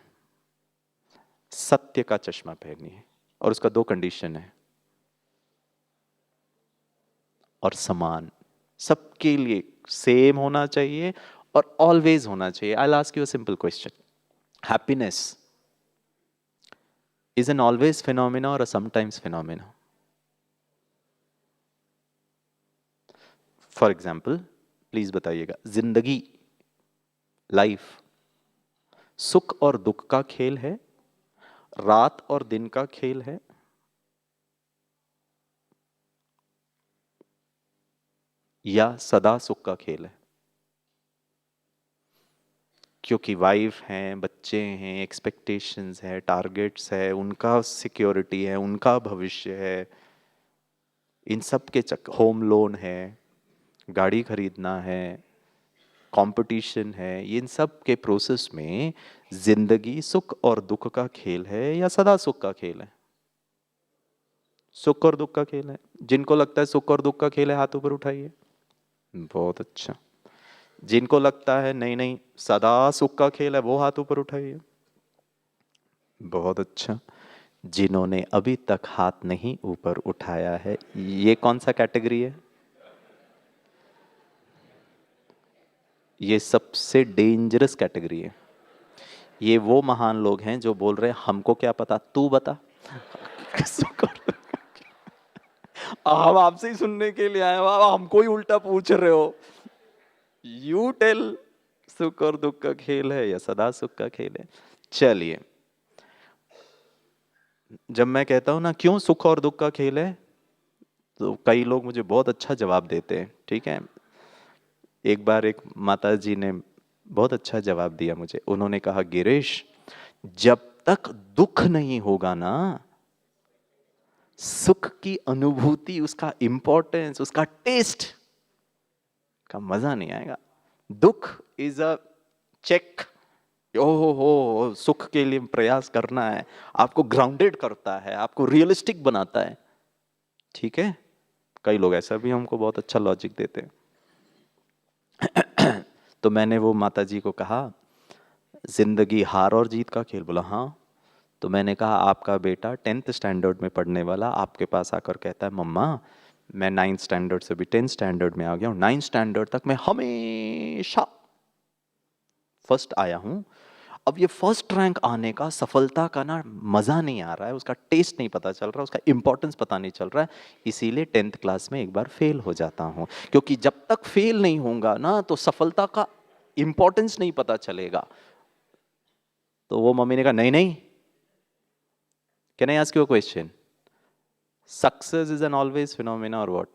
सत्य का चश्मा पहनिए, और उसका दो कंडीशन है, और समान, सबके लिए सेम होना चाहिए और ऑलवेज होना चाहिए। I ask you a simple question, happiness is an always phenomena और a sometimes phenomena? For example please बताइएगा, जिंदगी, लाइफ सुख और दुख का खेल है, रात और दिन का खेल है, या सदा सुख का खेल है? क्योंकि वाइफ हैं, बच्चे हैं, एक्सपेक्टेशंस है, टारगेट्स है, उनका सिक्योरिटी है, उनका भविष्य है, इन सब के होम लोन है, गाड़ी खरीदना है, कंपटीशन है, इन सब के प्रोसेस में जिंदगी सुख और दुख का खेल है या सदा सुख का खेल है? सुख और दुख का खेल है। जिनको लगता है सुख और दुख का खेल है, हाथ ऊपर उठाइए। बहुत अच्छा। जिनको लगता है नहीं नहीं सदा सुख का खेल है, वो हाथ ऊपर उठाइए। बहुत अच्छा। जिन्होंने अभी तक हाथ नहीं ऊपर उठाया है, ये कौन सा कैटेगरी है? ये सबसे डेंजरस कैटेगरी है। ये वो महान लोग हैं जो बोल रहे हैं हमको क्या पता, तू बता। हम आपसे ही सुनने के लिए आए हो, आप हमको ही उल्टा पूछ रहे हो। यू टेल, सुख और दुख का खेल है या सदा सुख का खेल है? चलिए, जब मैं कहता हूं ना क्यों सुख और दुख का खेल है, तो कई लोग मुझे बहुत अच्छा जवाब देते हैं। ठीक है, एक बार एक माता जी ने बहुत अच्छा जवाब दिया मुझे। उन्होंने कहा, गिरीश, जब तक दुख नहीं होगा ना, सुख की अनुभूति, उसका इंपॉर्टेंस, उसका टेस्ट का मजा नहीं आएगा। दुख इज अ चेक, ओ हो सुख के लिए प्रयास करना है, आपको ग्राउंडेड करता है, आपको रियलिस्टिक बनाता है। ठीक है, कई लोग ऐसा भी हमको बहुत अच्छा लॉजिक देते हैं। तो मैंने वो माता जी को कहा, जिंदगी हार और जीत का खेल? बोला हाँ। तो मैंने कहा, आपका बेटा 10th स्टैंडर्ड में पढ़ने वाला आपके पास आकर कहता है, मम्मा मैं 9th स्टैंडर्ड से भी 10th स्टैंडर्ड में आ गया हूँ, 9th स्टैंडर्ड तक मैं हमेशा फर्स्ट आया हूँ, अब ये फर्स्ट रैंक आने का, सफलता का ना मजा नहीं आ रहा है, उसका टेस्ट नहीं पता चल रहा, उसका इंपॉर्टेंस पता नहीं चल रहा है, इसीलिए 10th क्लास में एक बार फेल हो जाता हूँ, क्योंकि जब तक फेल नहीं होगा ना तो सफलता का इंपॉर्टेंस नहीं पता चलेगा। तो वो मम्मी ने कहा, नहीं नहीं, can I ask you a question, success is an always phenomena और what?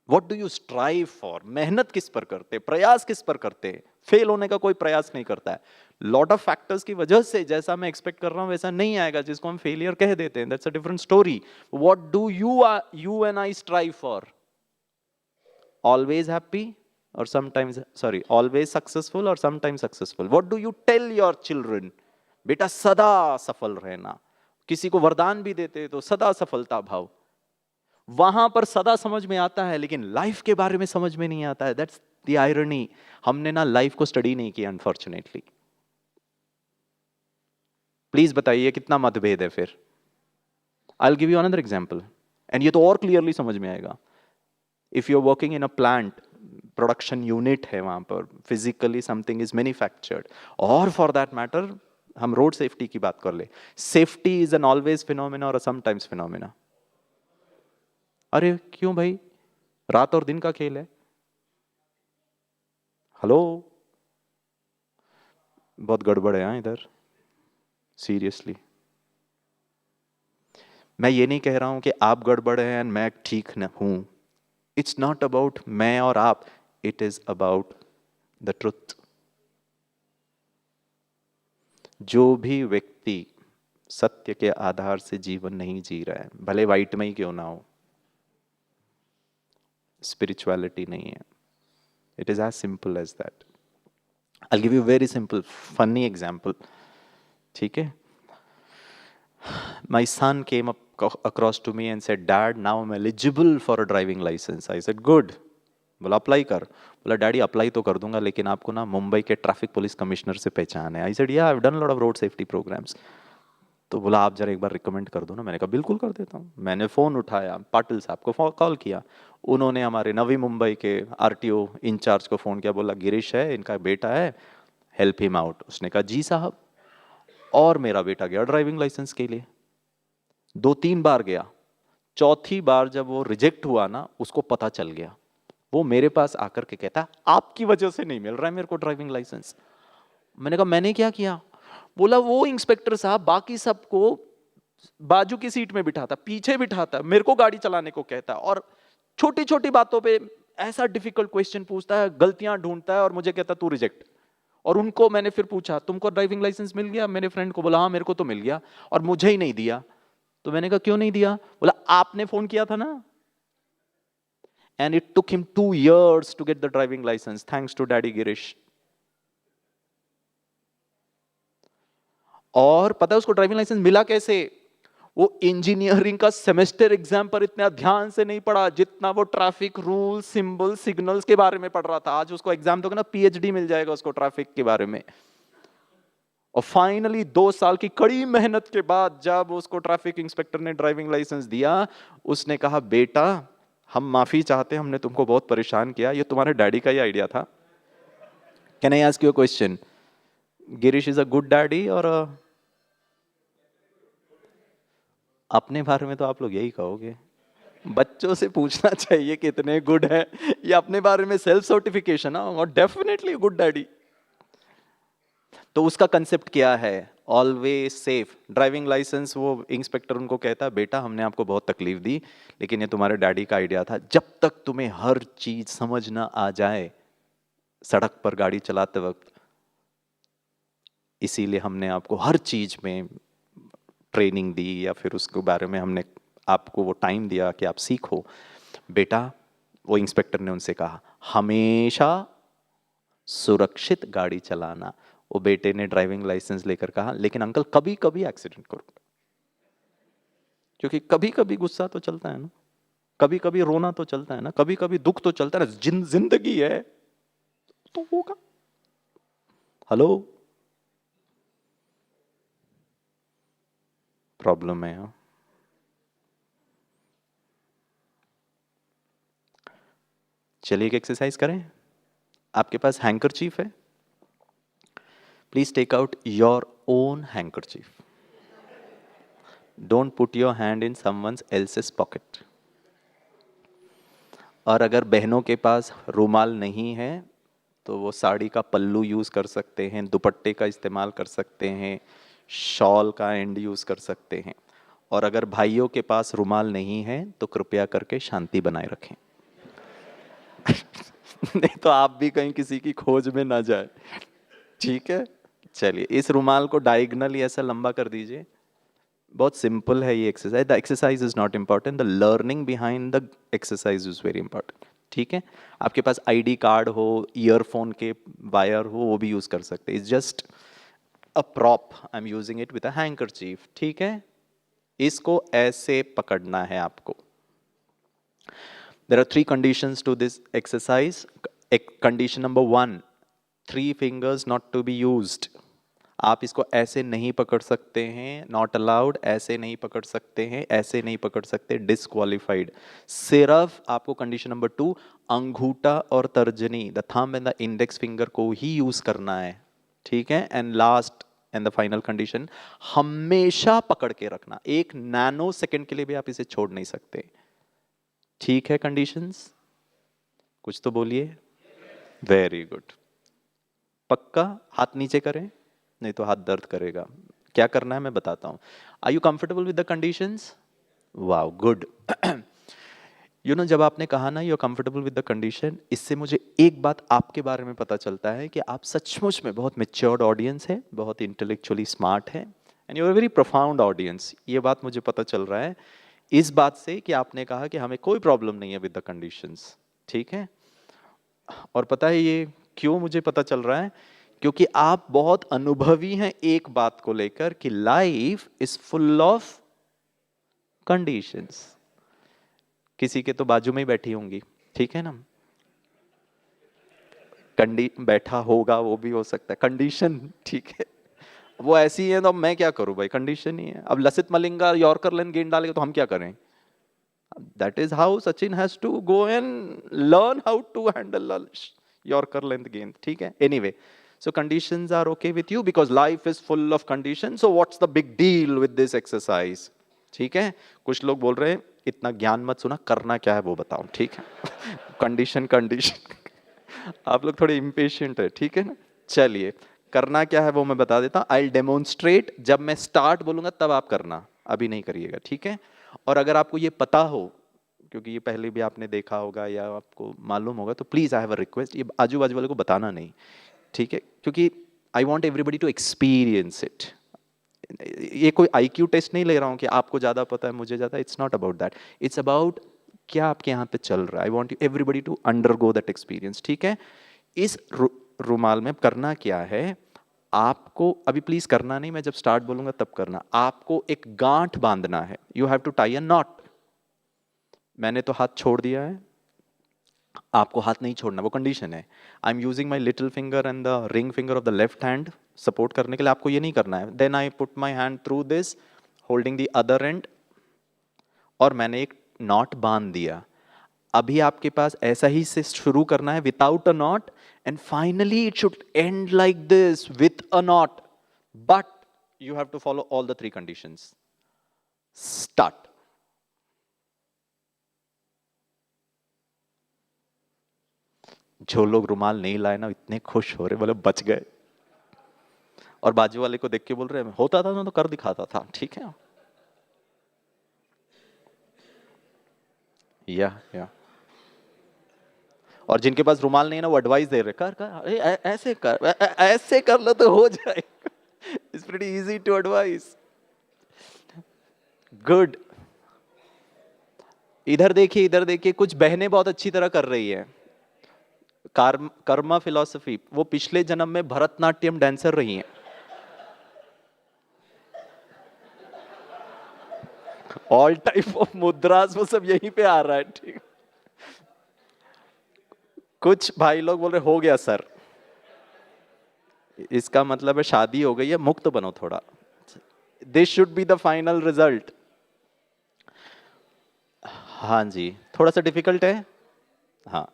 What do you strive for? मेहनत किस पर करते, प्रयास किस पर करते? फेल होने का कोई प्रयास नहीं करता है। लॉट ऑफ फैक्टर्स की वजह से जैसा मैं एक्सपेक्ट कर रहा हूं वैसा नहीं आएगा, जिसको हम फेलियर कह देते हैं, that's a different story. What do you and I strive for? Always happy और समटाइम्स, सॉरी, ऑलवेज सक्सेसफुल और sometimes successful. What do you tell your children? बेटा सदा सफल रहना। किसी को वरदान भी देते तो सदा सफलता भाव, वहां पर सदा समझ में आता है, लेकिन लाइफ के बारे में समझ में नहीं आता है। That's the irony. हमने ना लाइफ को स्टडी नहीं किया अनफॉर्चुनेटली। प्लीज बताइए कितना मतभेद है फिर। I will give you another example, and ये तो और क्लियरली समझ में आएगा। If you are working in a plant, production unit है वहां पर, फिजिकली समथिंग इज मैन्युफैक्चर्ड, और फॉर दैट मैटर हम रोड सेफ्टी की बात कर ले, safety is an always phenomena और समटाइम्स फिनोमिना? अरे क्यों भाई, रात और दिन का खेल है। हेलो, बहुत गड़बड़ है इधर, सीरियसली। मैं ये नहीं कह रहा हूं कि आप गड़बड़ हैं और मैं ठीक न हूं। इट्स नॉट अबाउट मैं और आप, it is about the truth. जो भी व्यक्ति सत्य के आधार से जीवन नहीं जी रहा है, भले वाइट में ही क्यों ना हो, स्पिरिचुअलिटी नहीं है. It is as simple as that. I give you very simple funny example. ठीक है. My son came across to me and said, Dad, now I'm eligible for a driving license. I said, good. बोला apply कर. बोला daddy apply तो कर दूंगा लेकिन आपको ना मुंबई के ट्रैफिक पुलिस कमिश्नर से पहचान है. आई सेड या I have done lot of road safety programs. तो बोला आप जरा एक बार रिकमेंड कर दो ना. मैंने कहा बिल्कुल कर देता हूँ. मैंने फ़ोन उठाया, पाटिल साहब को कॉल किया. उन्होंने हमारे नवी मुंबई के आरटीओ इंचार्ज को फ़ोन किया. बोला गिरीश है, इनका बेटा है, हेल्प हिम आउट. उसने कहा जी साहब. और मेरा बेटा गया ड्राइविंग लाइसेंस के लिए. 2-3 बार गया. चौथी बार जब वो रिजेक्ट हुआ ना, उसको पता चल गया. वो मेरे पास आकर के कहता आपकी वजह से नहीं मिल रहा है मेरे को ड्राइविंग लाइसेंस. मैंने कहा मैंने क्या किया. बोला वो इंस्पेक्टर साहब बाकी सबको बाजू की सीट में बिठाता, पीछे बिठाता, मेरे को गाड़ी चलाने को कहता और छोटी छोटी बातों पे ऐसा डिफिकल्ट क्वेश्चन पूछता है, गलतियां ढूंढता है और मुझे कहता तू रिजेक्ट. और उनको मैंने फिर पूछा तुमको ड्राइविंग लाइसेंस मिल गया. मेरे फ्रेंड को बोला हाँ मेरे को तो मिल गया और मुझे ही नहीं दिया. तो मैंने कहा क्यों नहीं दिया. बोला आपने फोन किया था ना. And it took him 2 years to get the driving license, thanks to Daddy Girish. और पता है उसको ड्राइविंग लाइसेंस मिला कैसे. वो इंजीनियरिंग का सेमेस्टर एग्जाम पर इतना ध्यान से नहीं पढ़ा जितना वो ट्रैफिक रूल, सिंबल, सिग्नल्स के बारे में पढ़ रहा था. आज उसको एग्जाम दोगे ना, पीएचडी मिल जाएगा उसको ट्रैफिक के बारे में. और फाइनली 2 साल की कड़ी मेहनत के बाद जब उसको ट्रैफिक इंस्पेक्टर ने ड्राइविंग लाइसेंस दिया, उसने कहा बेटा हम माफी चाहते हैं, हमने तुमको बहुत परेशान किया, ये तुम्हारे डैडी का ही आइडिया था. Can I ask you a question. Girish is a good daddy और अपने बारे में तो आप लोग यही कहोगे. बच्चों से पूछना चाहिए कितने गुड है. ये अपने बारे में सेल्फ सर्टिफिकेशन है और डेफिनेटली गुड डैडी. तो उसका कंसेप्ट क्या है. Always safe. ड्राइविंग लाइसेंस वो इंस्पेक्टर उनको कहता है बेटा हमने आपको बहुत तकलीफ दी लेकिन ये तुम्हारे डैडी का आइडिया था. जब तक तुम्हें हर चीज समझ ना आ जाए सड़क पर गाड़ी चलाते वक्त, इसीलिए हमने आपको हर चीज में ट्रेनिंग दी या फिर उसके बारे में हमने आपको वो टाइम दिया कि आप सीखो. बेटा वो इंस्पेक्टर ने उनसे कहा हमेशा सुरक्षित गाड़ी चलाना. वो बेटे ने ड्राइविंग लाइसेंस लेकर कहा लेकिन अंकल कभी कभी एक्सीडेंट करूंगा. क्योंकि कभी कभी गुस्सा तो चलता है ना, कभी कभी रोना तो चलता है ना, कभी कभी दुख तो चलता है ना. जिंदगी है तो होगा. हेलो प्रॉब्लम है. चलिए एक एक्सरसाइज करें. आपके पास हैंकरचीफ है. Please take out your own handkerchief. Don't put your hand in someone else's pocket. और अगर बहनों के पास रुमाल नहीं है तो वो साड़ी का पल्लू यूज कर सकते हैं, दुपट्टे का इस्तेमाल कर सकते हैं, शॉल का एंड यूज कर सकते हैं. और अगर भाइयों के पास रुमाल नहीं है तो कृपया करके शांति बनाए रखें. नहीं तो आप भी कहीं किसी की खोज में ना जाए. ठीक है. चलिए इस रुमाल को डायगनली ऐसा लंबा कर दीजिए. बहुत सिंपल है ये exercise. The exercise is not important, the learning behind the exercise is very important. ठीक है. आपके पास आईडी कार्ड हो, ईयरफोन के वायर हो, वो भी यूज कर सकते हैं. It's just a prop. I am using it with a handkerchief. ठीक है. इसको ऐसे पकड़ना है आपको. There are 3 conditions to this exercise. Condition number 1, 3 fingers not to be used. आप इसको ऐसे नहीं पकड़ सकते हैं, not allowed. ऐसे नहीं पकड़ सकते हैं, ऐसे नहीं पकड़ सकते, disqualified. सिर्फ आपको कंडीशन नंबर 2 अंगूठा और तर्जनी, the thumb and the index finger को ही यूज करना है. ठीक है. And last and the final condition, हमेशा पकड़ के रखना. 1 नैनो सेकेंड के लिए भी आप इसे छोड़ नहीं सकते. ठीक है. कंडीशंस कुछ तो बोलिए. Very good. पक्का. हाथ नीचे करें नहीं तो हाथ दर्द करेगा. क्या करना है मैं बताता हूं. Are you comfortable with the conditions. Wow good. You know जब आपने कहा ना you are comfortable with the condition, इससे मुझे एक बात आपके बारे में पता चलता है कि आप सचमुच में बहुत मैच्योर्ड ऑडियंस है, बहुत इंटेलेक्चुअली स्मार्ट है and you are very profound audience. ये बात मुझे पता चल रहा है इस बात से कि आपने कहा कि हमें कोई प्रॉब्लम नहीं है विद द कंडीशंस. ठीक है। और पता है ये क्यों मुझे पता चल रहा है? क्योंकि आप बहुत अनुभवी हैं एक बात को लेकर कि life is full of conditions. किसी के तो बाजू में ही बैठी होंगी, ठीक है ना, बैठा होगा, वो भी हो सकता है, कंडीशन, ठीक है। वो ऐसी है तो अब मैं क्या करूं भाई, कंडीशन ही है। अब लसित मलिंगा यॉर्कर लेंथ गेंद डालेगा तो हम क्या करें? That is how Sachin has to go and learn how to handle yorker length गेंद, ठीक है। Anyway, so conditions are okay with you because life is full of conditions, so what's the big deal with this exercise? ठीक है। कुछ लोग बोल रहे हैं इतना ज्ञान मत सुना, करना क्या है वो बताओ, ठीक है। कंडीशन कंडीशन आप लोग थोड़े इम्पेशेंट है, ठीक है ना। चलिए, करना क्या है वो मैं बता देता हूँ। आई डेमोन्स्ट्रेट, जब मैं स्टार्ट बोलूंगा तब आप करना, अभी नहीं करिएगा, ठीक है। और अगर आपको ये पता हो, क्योंकि ये पहले भी आपने देखा होगा या आपको मालूम होगा, तो please I have a request, ये आजू बाजू वाले को बताना नहीं, ठीक है। क्योंकि I want everybody to experience it. ये कोई आईक्यू टेस्ट नहीं ले रहा हूँ कि आपको ज्यादा पता है मुझे ज्यादा, it's not about that, it's about क्या आपके यहाँ पे चल रहा है। I want everybody to undergo that experience, ठीक है। इस रुमाल में करना क्या है आपको, अभी प्लीज करना नहीं, मैं जब स्टार्ट बोलूंगा तब करना। आपको एक गांठ बांधना है, you have to tie a knot. मैंने तो हाथ छोड़ दिया है, आपको हाथ नहीं छोड़ना, वो कंडीशन है। I am using my little finger and the ring finger of the left hand support करने के लिए, आपको ये नहीं करना है। Then I put my hand through this holding the other end, और मैंने एक नॉट बांध दिया। अभी आपके पास ऐसा ही से शुरू करना है without a knot, and finally it should end like this with a knot, but you have to follow all the 3 conditions. Start. जो लोग रुमाल नहीं लाए ना इतने खुश हो रहे, बोले बच गए, और बाजू वाले को देख के बोल रहे हैं होता था ना तो कर दिखाता था, ठीक है। या और जिनके पास रुमाल नहीं है ना वो एडवाइस दे रहे, कर कर ऐसे कर, ऐसे कर लो तो हो जाएगा। It's pretty easy to advise. Good. इधर देखिए, इधर देखिए, कुछ बहनें बहुत अच्छी तरह कर रही है। कर्मा फिलॉसफी, वो पिछले जन्म में भरतनाट्यम डांसर रही हैं। ऑल टाइप ऑफ मुद्रास वो सब यहीं पे आ रहा है, ठीक। कुछ भाई लोग बोल रहे हो गया सर, इसका मतलब है शादी हो गई है, मुक्त बनो थोड़ा। This should be the final result. हाँ जी, थोड़ा सा डिफिकल्ट है। हाँ,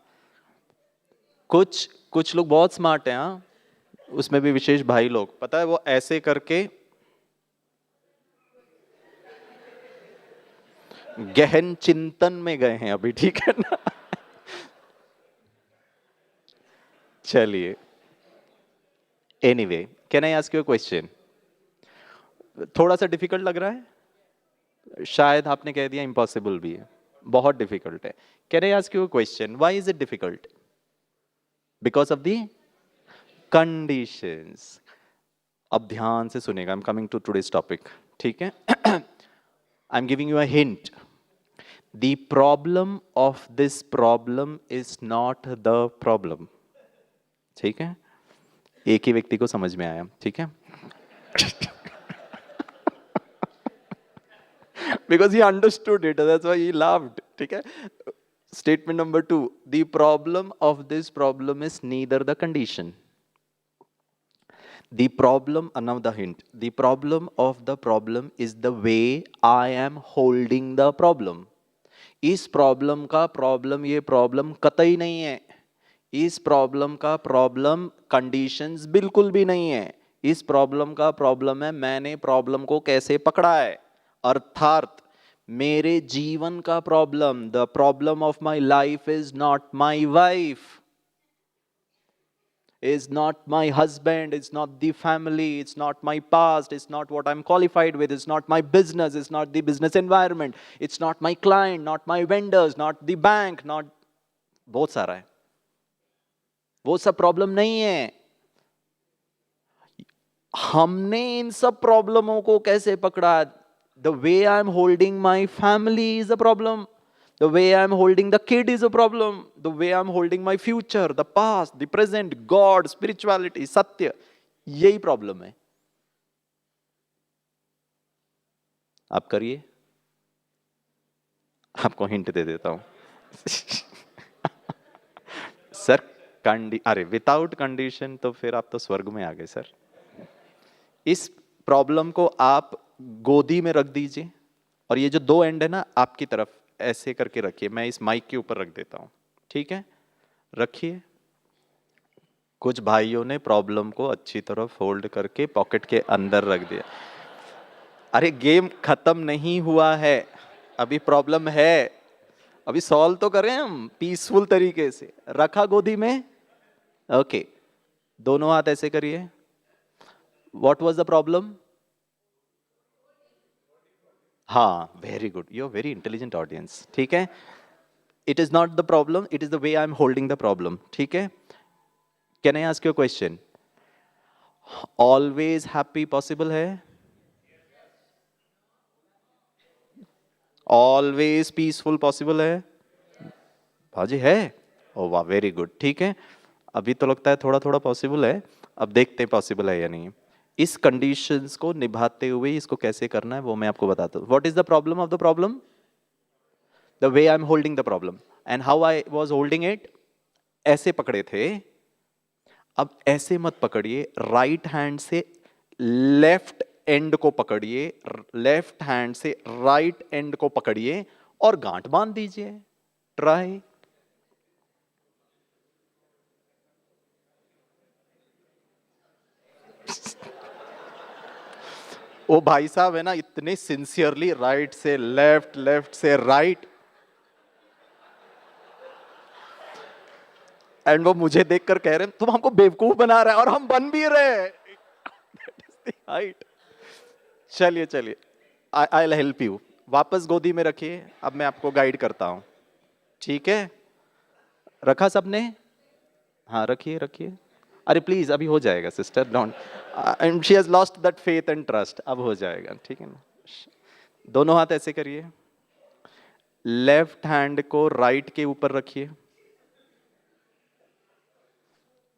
कुछ कुछ लोग बहुत स्मार्ट हैं, हाँ, उसमें भी विशेष भाई लोग, पता है वो ऐसे करके गहन चिंतन में गए हैं अभी, ठीक है ना। चलिए, anyway, can I ask you a question? थोड़ा सा डिफिकल्ट लग रहा है, शायद आपने कह दिया इम्पॉसिबल भी है, बहुत डिफिकल्ट है। Can I ask you a question, why is it difficult? Because of the conditions. अब ध्यान से सुनेगा, I am coming to today's topic, ठीक है। I am giving you a hint. The problem of this problem is not the problem, ठीक है। एक ही व्यक्ति को समझ में आया, ठीक है। Because he understood it, that's why he laughed, ठीक है। Statement number 2, the problem of this problem is neither the condition. The problem, another hint, the problem of the problem is the way I am holding the problem. इस problem का problem ये problem कतई नहीं है, इस problem का problem conditions बिल्कुल भी नहीं है, इस प्रॉब्लम का प्रॉब्लम है मैंने प्रॉब्लम को कैसे पकड़ा है। अर्थात मेरे जीवन का problem, the problem of my life is not my wife, is not my husband, it's not the family, it's not my past, it's not what I'm qualified with, it's not my business, it's not the business environment, it's not my client, not my vendors, not the bank, not, बहुत सारा है, वो सब problem नहीं है। हमने इन सब प्रॉब्लमों को कैसे पकड़ा? The way I am holding my family is a problem, The way I'm holding the kid is a problem. The way I'm holding my future, the past, the present, God, spirituality, सत्य, यही problem है. आप करिए, आपको hint दे देता हूं. Sir अरे without condition तो फिर आप तो स्वर्ग में आ गए सर. इस प्रॉब्लम को आप गोदी में रख दीजिए और ये जो दो एंड है ना आपकी तरफ ऐसे करके रखिए. मैं इस माइक के ऊपर रख देता हूं, ठीक है? रखिए. कुछ भाइयों ने प्रॉब्लम को अच्छी तरह फोल्ड करके पॉकेट के अंदर रख दिया. अरे गेम खत्म नहीं हुआ है, अभी प्रॉब्लम है, अभी सॉल्व तो करें हम पीसफुल तरीके से. रखा गोदी में, ओके. दोनों हाथ ऐसे करिए. What was the problem? हाँ, very good, you are very intelligent audience. ठीक है, it is not the problem, it is the way I am holding the problem. ठीक है? Can I ask you question? Always happy possible है? Always peaceful possible है? भाजी है. ओ वाह, very good. ठीक है, अभी तो लगता है थोड़ा थोड़ा पॉसिबल है, अब देखते हैं पॉसिबल है या नहीं. इस कंडीशंस को निभाते हुए इसको कैसे करना है वो मैं आपको बताता हूँ. What is the problem of the problem? The way I am holding the problem. And how I was holding it? ऐसे पकड़े थे. अब ऐसे मत पकड़िए, राइट हैंड से लेफ्ट एंड को पकड़िए, लेफ्ट हैंड से राइट एंड को पकड़िए और गांठ बांध दीजिए. ट्राई. वो भाई साहब है ना, इतने सिंसियरली राइट से लेफ्ट, लेफ्ट से राइट, एंड वो मुझे देखकर कह रहे हैं तुम हमको बेवकूफ बना रहे हैं, और हम बन भी रहे हैं. हाइट. चलिए चलिए, आई विल हेल्प यू. वापस गोदी में रखिए, अब मैं आपको गाइड करता हूं. ठीक है, रखा सबने? हाँ, रखिए रखिए. अरे प्लीज, अभी हो जाएगा sister, don't. And she has lost that faith and trust. अब हो जाएगा, ठीक है ना? दोनों हाथ ऐसे करिए, लेफ्ट हैंड को राइट के ऊपर रखिए.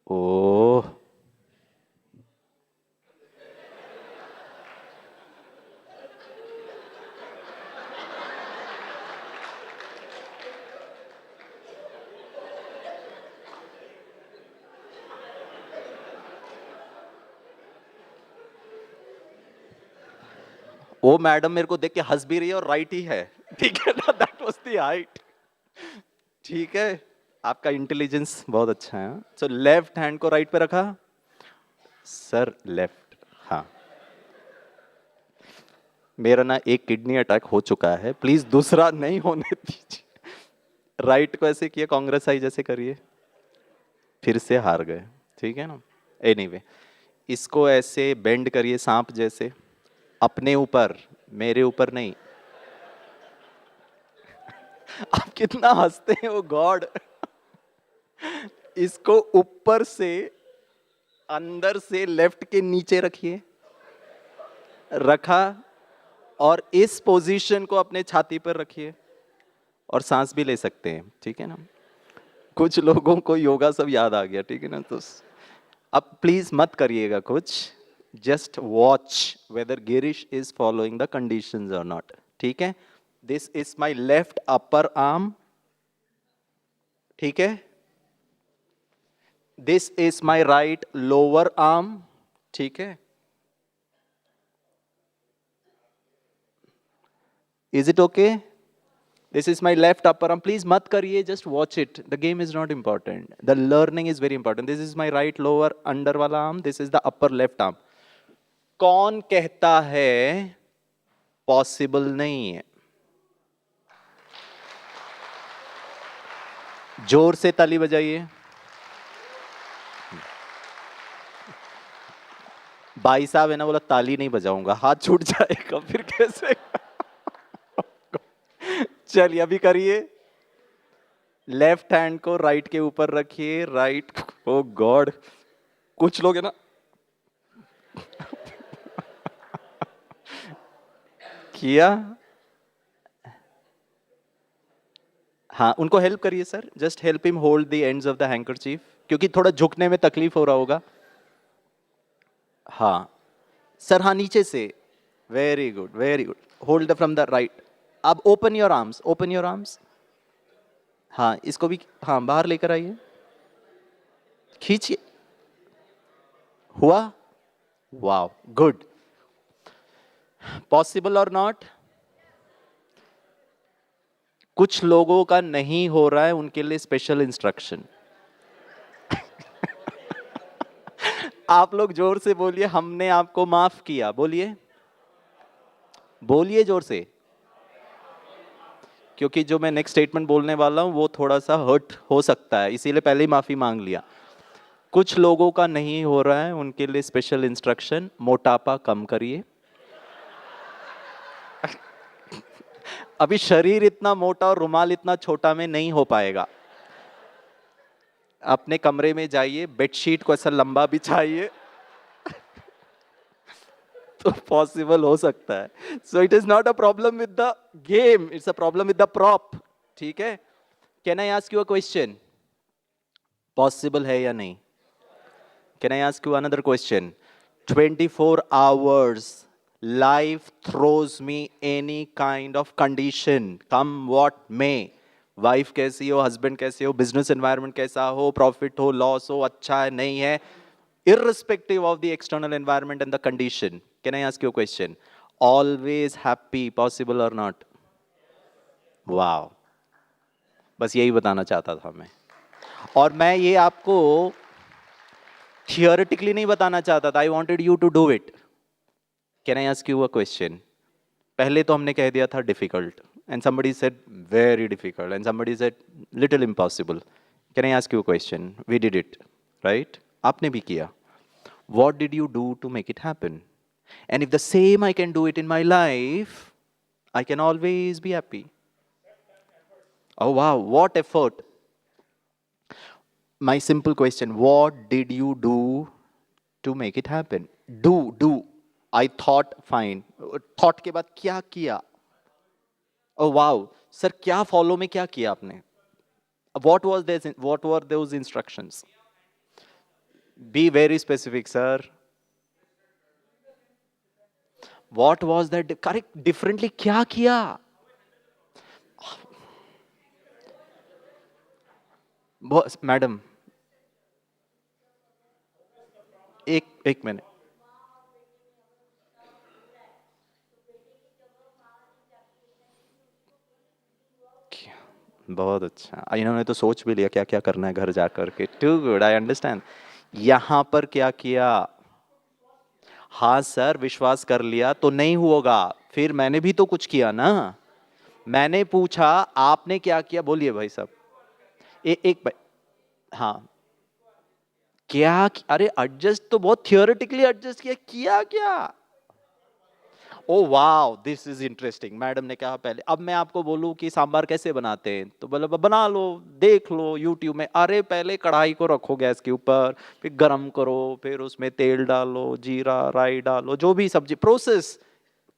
ओह, वो मैडम मेरे को देख के हंस भी रही है और राइट ही है. ठीक है ना? That was the height. ठीक है, आपका इंटेलिजेंस बहुत अच्छा है. सो लेफ्ट हैंड को राइट पे रखा. Sir left. हाँ, मेरा ना एक किडनी अटैक हो चुका है, प्लीज दूसरा नहीं होने दीजिए. राइट को ऐसे किया, कांग्रेस आई जैसे करिए. फिर से हार गए, ठीक है ना? एनीवे, इसको ऐसे बेंड करिए सांप जैसे, अपने ऊपर, मेरे ऊपर नहीं. आप कितना हंसते हैं, वो गॉड. इसको ऊपर से, अंदर से लेफ्ट के नीचे रखिए. रखा, और इस पोजीशन को अपने छाती पर रखिए और सांस भी ले सकते हैं. ठीक है ना? कुछ लोगों को योगा सब याद आ गया, ठीक है ना? तो अब प्लीज मत करिएगा कुछ, just watch whether Girish is following the conditions और नॉट. ठीक है? This is my left upper arm. ठीक है? This is my right lower arm. ठीक है? Is it okay? This is my left upper arm. Please मत करिए, just watch it. The game is not important, the learning is very important. This is my right lower under वाला arm, this is the upper left arm. कौन कहता है possible नहीं है? जोर से ताली बजाइए. भाई साहब है ना, बोला ताली नहीं बजाऊंगा, हाथ छूट जाएगा फिर कैसे? चलिए अभी करिए. लेफ्ट हैंड को राइट के ऊपर रखिए. राइट, ओ गॉड, कुछ लोग है ना. किया. हाँ, उनको हेल्प करिए sir, just help him hold the ends of the handkerchief, क्योंकि थोड़ा झुकने में तकलीफ हो रहा होगा। हाँ सर, हाँ नीचे से। Very good very good. Hold from the right. अब open your arms, open your arms. हाँ इसको भी, हाँ बाहर लेकर आइए, खींचिए। हुआ? Wow good. पॉसिबल और नॉट? कुछ लोगों का नहीं हो रहा है, उनके लिए स्पेशल इंस्ट्रक्शन। आप लोग जोर से बोलिए, हमने आपको माफ किया, बोलिए, बोलिए जोर से, क्योंकि जो मैं नेक्स्ट स्टेटमेंट बोलने वाला हूं वो थोड़ा सा हर्ट हो सकता है, इसीलिए पहले ही माफी मांग लिया। कुछ लोगों का नहीं हो रहा है, उनके लिए स्पेशल इंस्ट्रक्शन, मोटापा कम करिए। अभी शरीर इतना मोटा और रुमाल इतना छोटा में नहीं हो पाएगा। अपने कमरे में जाइए, बेडशीट को ऐसा लंबा बिछाइए, तो पॉसिबल हो सकता है। So it is not a problem with the game, it's a problem with the prop. ठीक है? Can I ask you a question? Possible है या नहीं? Can I ask you another question? 24 hours life throws me any kind of condition, come what may, wife कैसी हो, husband कैसे हो, business environment कैसा हो, प्रॉफिट हो, लॉस हो, अच्छा है नहीं है, irrespective of the external environment and the condition, can I ask you a question, always happy, possible or not? wow, बस यही बताना चाहता था मैं। और मैं ये आपको थियोरेटिकली नहीं बताना चाहता था, I wanted you to do it. Can I ask you a question? पहले तो हमने कह दिया था difficult, and somebody said very difficult, and somebody said little impossible. Can I ask you a question? We did it, right? आपने भी किया। What did you do to make it happen? And if the same I can do it in my life, I can always be happy. Oh wow, what effort. My simple question, what did you do to make it happen? Do. I thought, fine. Thought के बाद क्या किया? Oh wow, sir क्या follow में क्या किया आपने? What were those instructions? Be very specific, sir. What was that? Correct, differently क्या किया? मैडम, एक एक मिनट। बहुत अच्छा, इन्होंने तो सोच भी लिया क्या क्या करना है घर जाकर के। Too good, I understand. यहां पर क्या किया? हाँ सर, विश्वास कर लिया तो नहीं होगा, फिर मैंने भी तो कुछ किया ना। मैंने पूछा आपने क्या किया, बोलिए भाई साहब। एक भाई, हाँ क्या अरे एडजस्ट तो बहुत थियोरेटिकली एडजस्ट किया, किया क्या? Oh wow, this is interesting. Madam ने कहा पहले, अब मैं आपको बोलूं कि सांबार कैसे बनाते हैं, तो बोला बना लो, देख लो यूट्यूब में। अरे पहले कढ़ाई को रखो गैस के ऊपर, फिर गरम करो, फिर उसमें तेल डालो, जीरा राई डालो, जो भी सब्जी, प्रोसेस।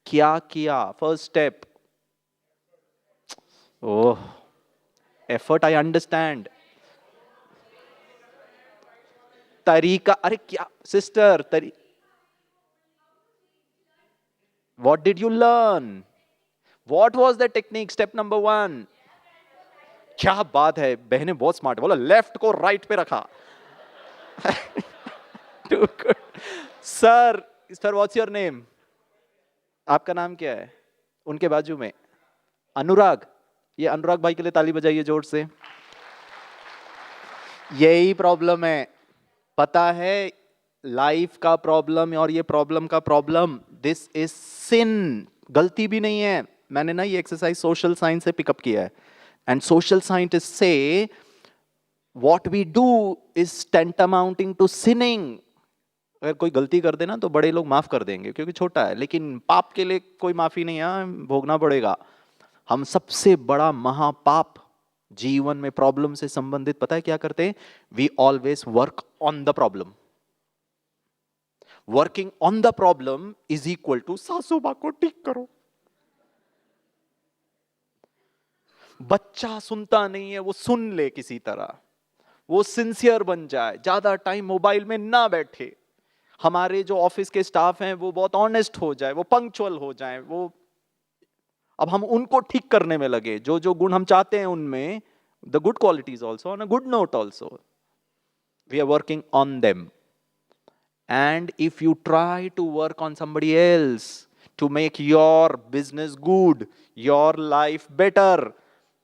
क्या किया? First step. Oh, effort, I understand. तरीका, अरे क्या sister, what did you learn? What was the technique? Step number 1। क्या बात है, बहनें बहुत स्मार्ट, बोला लेफ्ट को राइट पे रखा। Sir, sir what's your name? आपका नाम क्या है? उनके बाजू में अनुराग। ये अनुराग भाई के लिए ताली बजाइए जोर से। यही प्रॉब्लम है, पता है, लाइफ का प्रॉब्लम और ये प्रॉब्लम का प्रॉब्लम, दिस इज सिन। गलती भी नहीं है, मैंने ना ये एक्सरसाइज सोशल साइंस से पिकअप किया है। एंड सोशल साइंटिस्ट से what we do is tantamounting to sinning. अगर कोई गलती कर देना तो बड़े लोग माफ कर देंगे क्योंकि छोटा है, लेकिन पाप के लिए कोई माफी नहीं है, भोगना पड़ेगा। हम सबसे बड़ा महापाप जीवन में प्रॉब्लम से संबंधित पता है क्या करते हैं? We always work on the problem. Working on the problem is equal to सासू मां को ठीक करो। बच्चा सुनता नहीं है, वो सुन ले किसी तरह, वो सिंसियर बन जाए, ज्यादा टाइम मोबाइल में ना बैठे। हमारे जो ऑफिस के स्टाफ हैं वो बहुत ऑनेस्ट हो जाए, वो पंक्चुअल हो जाए, वो अब हम उनको ठीक करने में लगे, जो जो गुण हम चाहते हैं उनमें, the good qualities also on a good note also we are working on them. And if you try to work on somebody else to make your business good, your life better,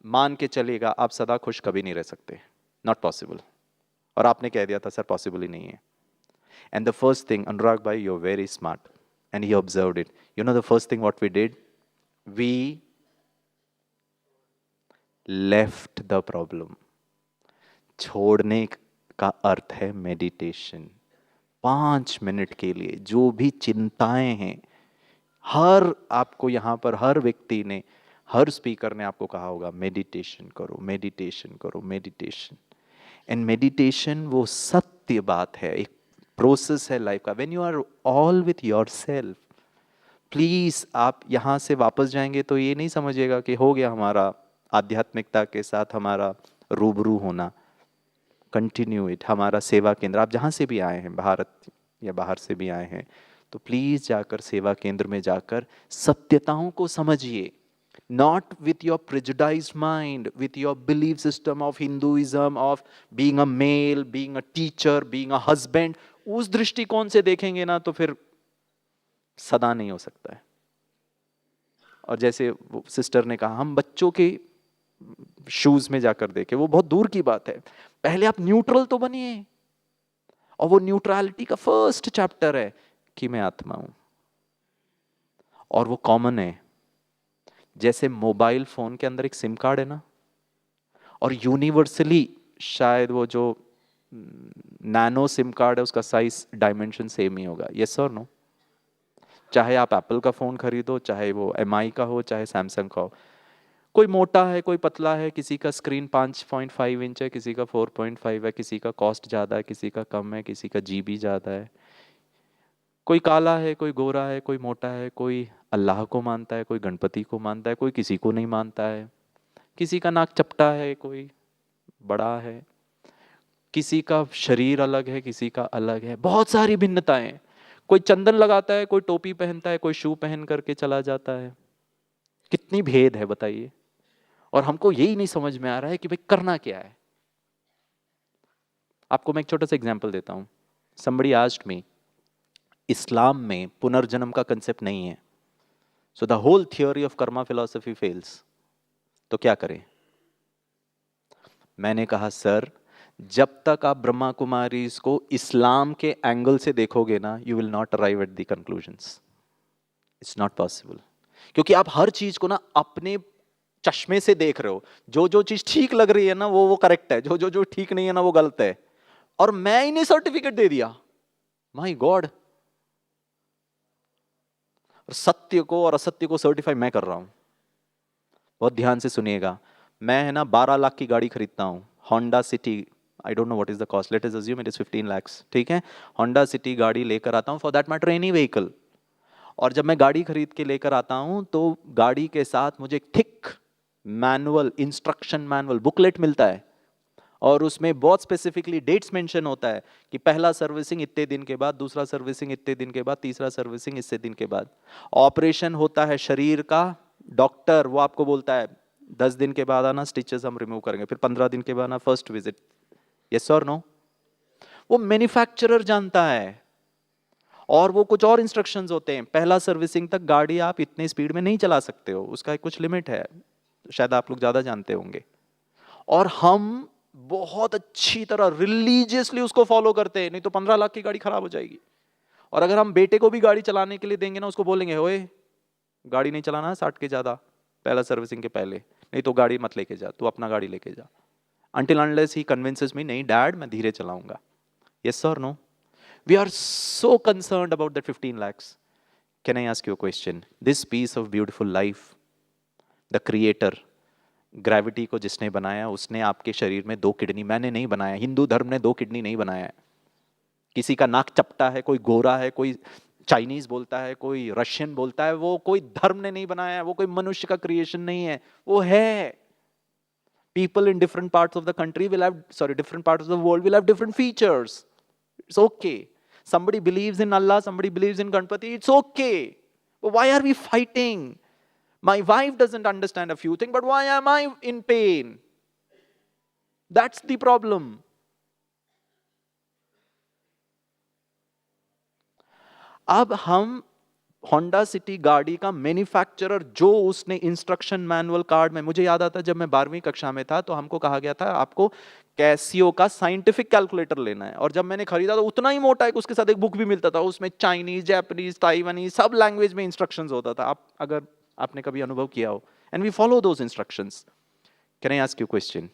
मान के चलेगा आप सदा खुश कभी नहीं रह सकते, not possible। और आपने कह दिया था सर पॉसिबल ही नहीं है। And the first thing, Anurag bhai, you're very smart, and he observed it. You know the first thing what we did? We left the problem। छोड़ने का अर्थ है मेडिटेशन। 5 मिनट के लिए जो भी चिंताएं हैं, हर आपको यहां पर हर व्यक्ति ने, हर स्पीकर ने आपको कहा होगा मेडिटेशन करो, मेडिटेशन करो, मेडिटेशन। एंड मेडिटेशन वो सत्य बात है, एक प्रोसेस है लाइफ का। When you are all with yourself, please आप यहां से वापस जाएंगे तो ये नहीं समझिएगा कि हो गया हमारा आध्यात्मिकता के साथ हमारा रूबरू होना। Continue it. हमारा सेवा केंद्र, आप जहाँ से भी आए हैं, भारत या बाहर से भी आए हैं, तो प्लीज जाकर सेवा केंद्र में जाकर सत्यताओं को समझिए। Not with your prejudiced mind, with your belief system of Hinduism, of being a male, being a teacher, being a husband. उस दृष्टिकोण से देखेंगे ना तो फिर सदा नहीं हो सकता है। और जैसे वो सिस्टर ने कहा, हम बच्चों के शूज में जाकर देखे, वो बहुत दूर की बात है। पहले आप न्यूट्रल तो बनिए, और वो न्यूट्रलिटी का फर्स्ट चैप्टर है कि मैं आत्मा हूं। और वो कॉमन है, जैसे मोबाइल फोन के अंदर एक सिम कार्ड है ना, और यूनिवर्सली शायद वो जो नैनो सिम कार्ड है उसका साइज डायमेंशन सेम ही होगा। यस और नो? चाहे आप एप्पल का फोन खरीदो, चाहे वो एमआई का हो, चाहे सैमसंग का हो, कोई मोटा है, कोई पतला है, किसी का स्क्रीन 5.5 इंच है, किसी का 4.5 है, किसी का कॉस्ट ज़्यादा है, किसी का कम है, किसी का जीबी ज़्यादा है, कोई काला है, कोई गोरा है, कोई मोटा है, कोई अल्लाह को मानता है, कोई गणपति को मानता है, कोई किसी को नहीं मानता है, किसी का नाक चपटा है, कोई बड़ा है, किसी का शरीर अलग है, किसी का अलग है, बहुत सारी भिन्नताएं। कोई चंदन लगाता है, कोई टोपी पहनता है, कोई शू पहन करके चला जाता है। कितनी भेद है बताइए। और हमको यही नहीं समझ में आ रहा है कि भाई करना क्या है। आपको मैं एक छोटा सा एग्जांपल देता हूं। somebody asked me, इस्लाम में पुनर्जन्म का कंसेप्ट नहीं है, so the whole theory of karma philosophy fails, तो क्या करें? मैंने कहा सर, जब तक आप ब्रह्मा कुमारी इसको इस्लाम के एंगल से देखोगे ना, you will not arrive at the conclusions. It's not possible. क्योंकि आप हर चीज को ना अपने चश्मे से देख रहे हो। जो जो चीज ठीक लग रही है ना वो करेक्ट है, जो जो जो ठीक नहीं है ना वो गलत है। और मैं इन्हें सर्टिफिकेट दे दिया, माय गॉड। सत्य को और असत्य को सर्टिफाई मैं कर रहा हूं। बहुत ध्यान से सुनिएगा। मैं है ना 12 लाख की गाड़ी खरीदता हूं, Honda city. I don't know what is the cost, let us assume it is 15 lakhs, ठीक है। होंडा सिटी गाड़ी लेकर आता हूं, for that matter any vehicle. और जब मैं गाड़ी खरीद के लेकर आता हूं तो गाड़ी के साथ मुझे एक thick manual, instruction manual booklet मिलता है, और उसमें बहुत स्पेसिफिकली डेट्स मेंशन होता है कि पहला सर्विसिंग इतने दिन के बाद, दूसरा सर्विसिंग इतने दिन के बाद, तीसरा सर्विसिंग इससे दिन के बाद। ऑपरेशन होता है शरीर का, डॉक्टर वो आपको बोलता है 10 दिन के बाद आना, स्टिचेस हम रिमूव करेंगे, फिर 15 दिन के बाद आना, फर्स्ट विजिट। यस और नो? वो मैन्युफैक्चरर जानता है। और वो कुछ और इंस्ट्रक्शंस होते हैं, पहला सर्विसिंग तक गाड़ी आप इतने स्पीड में नहीं चला सकते हो, उसका एक कुछ लिमिट है, शायद आप लोग ज्यादा जानते होंगे। और हम बहुत अच्छी तरह रिलीजियसली उसको फॉलो करते हैं, नहीं तो 15 लाख की गाड़ी खराब हो जाएगी। और अगर हम बेटे को भी गाड़ी चलाने के लिए देंगे ना, उसको बोलेंगे ओए गाड़ी नहीं चलाना 60 के ज्यादा पहला सर्विसिंग के पहले, नहीं तो गाड़ी मत लेके जा, तू अपना गाड़ी लेके जा। until unless he convinces me, नहीं डैड मैं धीरे चलाऊंगा। yes or no? We are so concerned about that 15 lakhs. Can I ask you a question? This piece of beautiful life, the creator, gravity को जिसने बनाया, उसने आपके शरीर में 2 किडनी, मैंने नहीं बनाया, हिंदू धर्म ने 2 किडनी नहीं बनाया है। किसी का नाक चपटा है, कोई गोरा है, कोई चाइनीज बोलता है, कोई रशियन बोलता है, वो कोई धर्म ने नहीं बनाया है, वो कोई मनुष्य का क्रिएशन नहीं है, वो है। People in different parts of the country will have, different parts of the world will have different features. It's okay. Somebody believes in Allah, somebody believes in Ganpati, it's okay. But why are we fighting? My wife doesn't understand a few things, but why am I in pain? That's the problem. अब हम Honda city गाड़ी का manufacturer, जो उसने instruction manual card में, मुझे याद आता जब मैं 12वीं कक्षा में था तो हमको कहा गया था आपको कैसियो का साइंटिफिक कैलकुलेटर लेना है, और जब मैंने खरीदा तो उतना ही मोटा है कि उसके साथ एक बुक भी मिलता था, उसमें चाइनीज, जापानीज, ताइवानी सब लैंग्वेज में इंस्ट्रक्शंस होता था। आप अगर आपने कभी अनुभव किया हो, and we follow those instructions. Can I ask you question?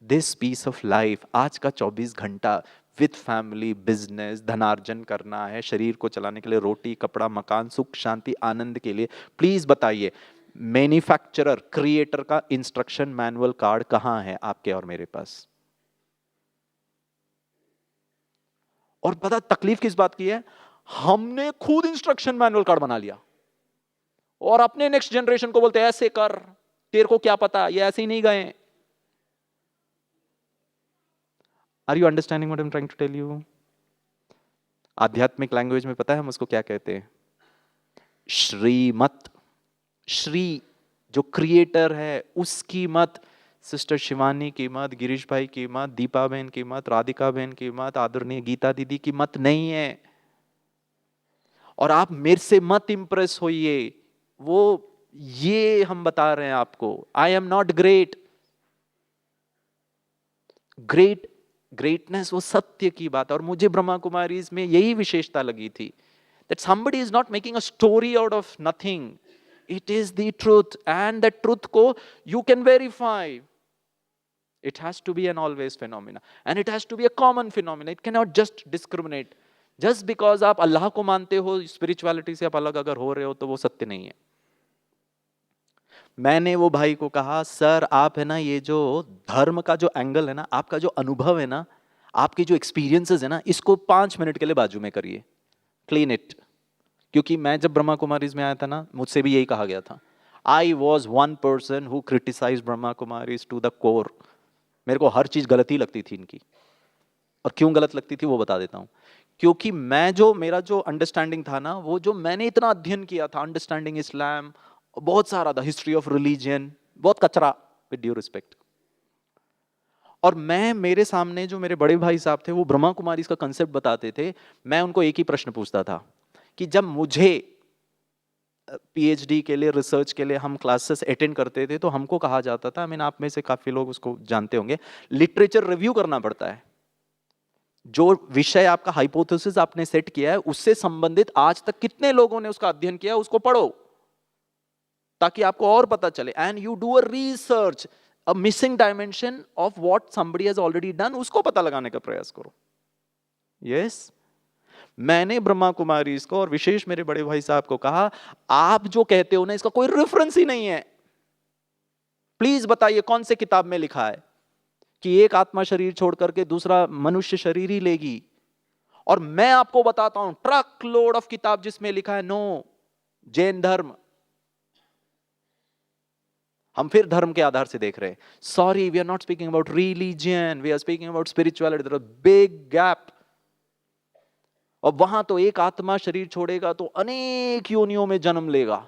This piece of life, आज का 24 घंटा विथ फैमिली, बिजनेस, धनार्जन करना है, शरीर को चलाने के लिए, रोटी, कपड़ा, मकान, सुख, शांति, आनंद के लिए, प्लीज बताइए मैन्युफैक्चरर, क्रिएटर का इंस्ट्रक्शन मैनुअल कार्ड कहां है आपके और मेरे पास? और पता तकलीफ किस बात की है? हमने खुद इंस्ट्रक्शन मैनुअल कार्ड बना लिया और अपने नेक्स्ट जनरेशन को बोलते ऐसे कर, तेरे को क्या पता, ये ऐसे ही नहीं गए। Are you understanding what I'm trying to tell you? आध्यात्मिक लैंग्वेज में पता है हम उसको क्या कहते हैं? श्रीमत। श्री जो क्रिएटर है उसकी मत, सिस्टर शिवानी की मत, गिरीश भाई की मत, दीपा बहन की मत, राधिका बहन की मत, आदरणीय गीता दीदी की मत नहीं है। और आप मेरे से मत इंप्रेस होइए, वो ये हम बता रहे हैं आपको, आई एम नॉट ग्रेट। ग्रेटनेस वो सत्य की बात है। और मुझे ब्रह्मा कुमारी में यही विशेषता लगी थी, that somebody is not making a story out of nothing, it is the truth, and that truth को you can verify. It has to be N always phenomena, and it has to be a common phenomena. It can not just discriminate. Just because आप अल्लाह को मानते हो, spirituality से आप अलग अगर हो रहे हो, तो वो सत्य नहीं है। मैंने वो भाई को कहा, सर आप है ना, ये जो धर्म का जो एंगल है ना, आपका जो अनुभव है ना, आपके जो एक्सपीरियंसेस है ना, इसको 5 मिनट के लिए बाजू में करिए, क्लीन इट। क्योंकि मैं जब ब्रह्मा कुमारीज में आया था ना, मुझसे भी यही कहा गया था। I was one person who criticize Brahma Kumaris to the core. मेरे को हर चीज गलत ही लगती थी इनकी, और क्यों गलत लगती थी वो बता देता हूं। क्योंकि मैं जो, मेरा जो अंडरस्टैंडिंग था ना, वो जो मैंने इतना अध्ययन किया था, अंडरस्टैंडिंग इस्लाम, बहुत सारा था, हिस्ट्री ऑफ रिलीजन, बहुत कचरा, विद ड्यू रिस्पेक्ट। और मैं, मेरे सामने जो मेरे बड़े भाई साहब थे, वो ब्रह्मा कुमारी का कंसेप्ट बताते थे। मैं उनको एक ही प्रश्न पूछता था कि जब मुझे पीएचडी के लिए, रिसर्च के लिए हम क्लासेस अटेंड करते थे, तो हमको कहा जाता था, आई मीन आप में से काफी लोग उसको जानते होंगे, लिटरेचर रिव्यू करना पड़ता है। जो विषय आपका हाइपोथेसिस आपने सेट किया है, उससे संबंधित आज तक कितने लोगों ने उसका अध्ययन किया, उसको पढ़ो, ताकि आपको और पता चले। And you do a research, a missing dimension of what somebody has already done, उसको पता लगाने का प्रयास करो। यस मैंने ब्रह्मा कुमारी इसको, और विशेष मेरे बड़े भाई साहब को कहा, आप जो कहते हो ना, इसका कोई रेफरेंस ही नहीं है। प्लीज बताइए कौन से किताब में लिखा है कि एक आत्मा शरीर छोड़ करके दूसरा मनुष्य शरीर ही लेगी। और मैं आपको बताता हूं ट्रक लोड ऑफ किताब जिसमें लिखा है नो, जैन धर्म। हम फिर धर्म के आधार से देख रहे हैं। Sorry, we are not speaking about religion, we are speaking about spirituality. There is a big gap. और वहां तो एक आत्मा शरीर छोड़ेगा तो अनेक योनियों में जन्म लेगा।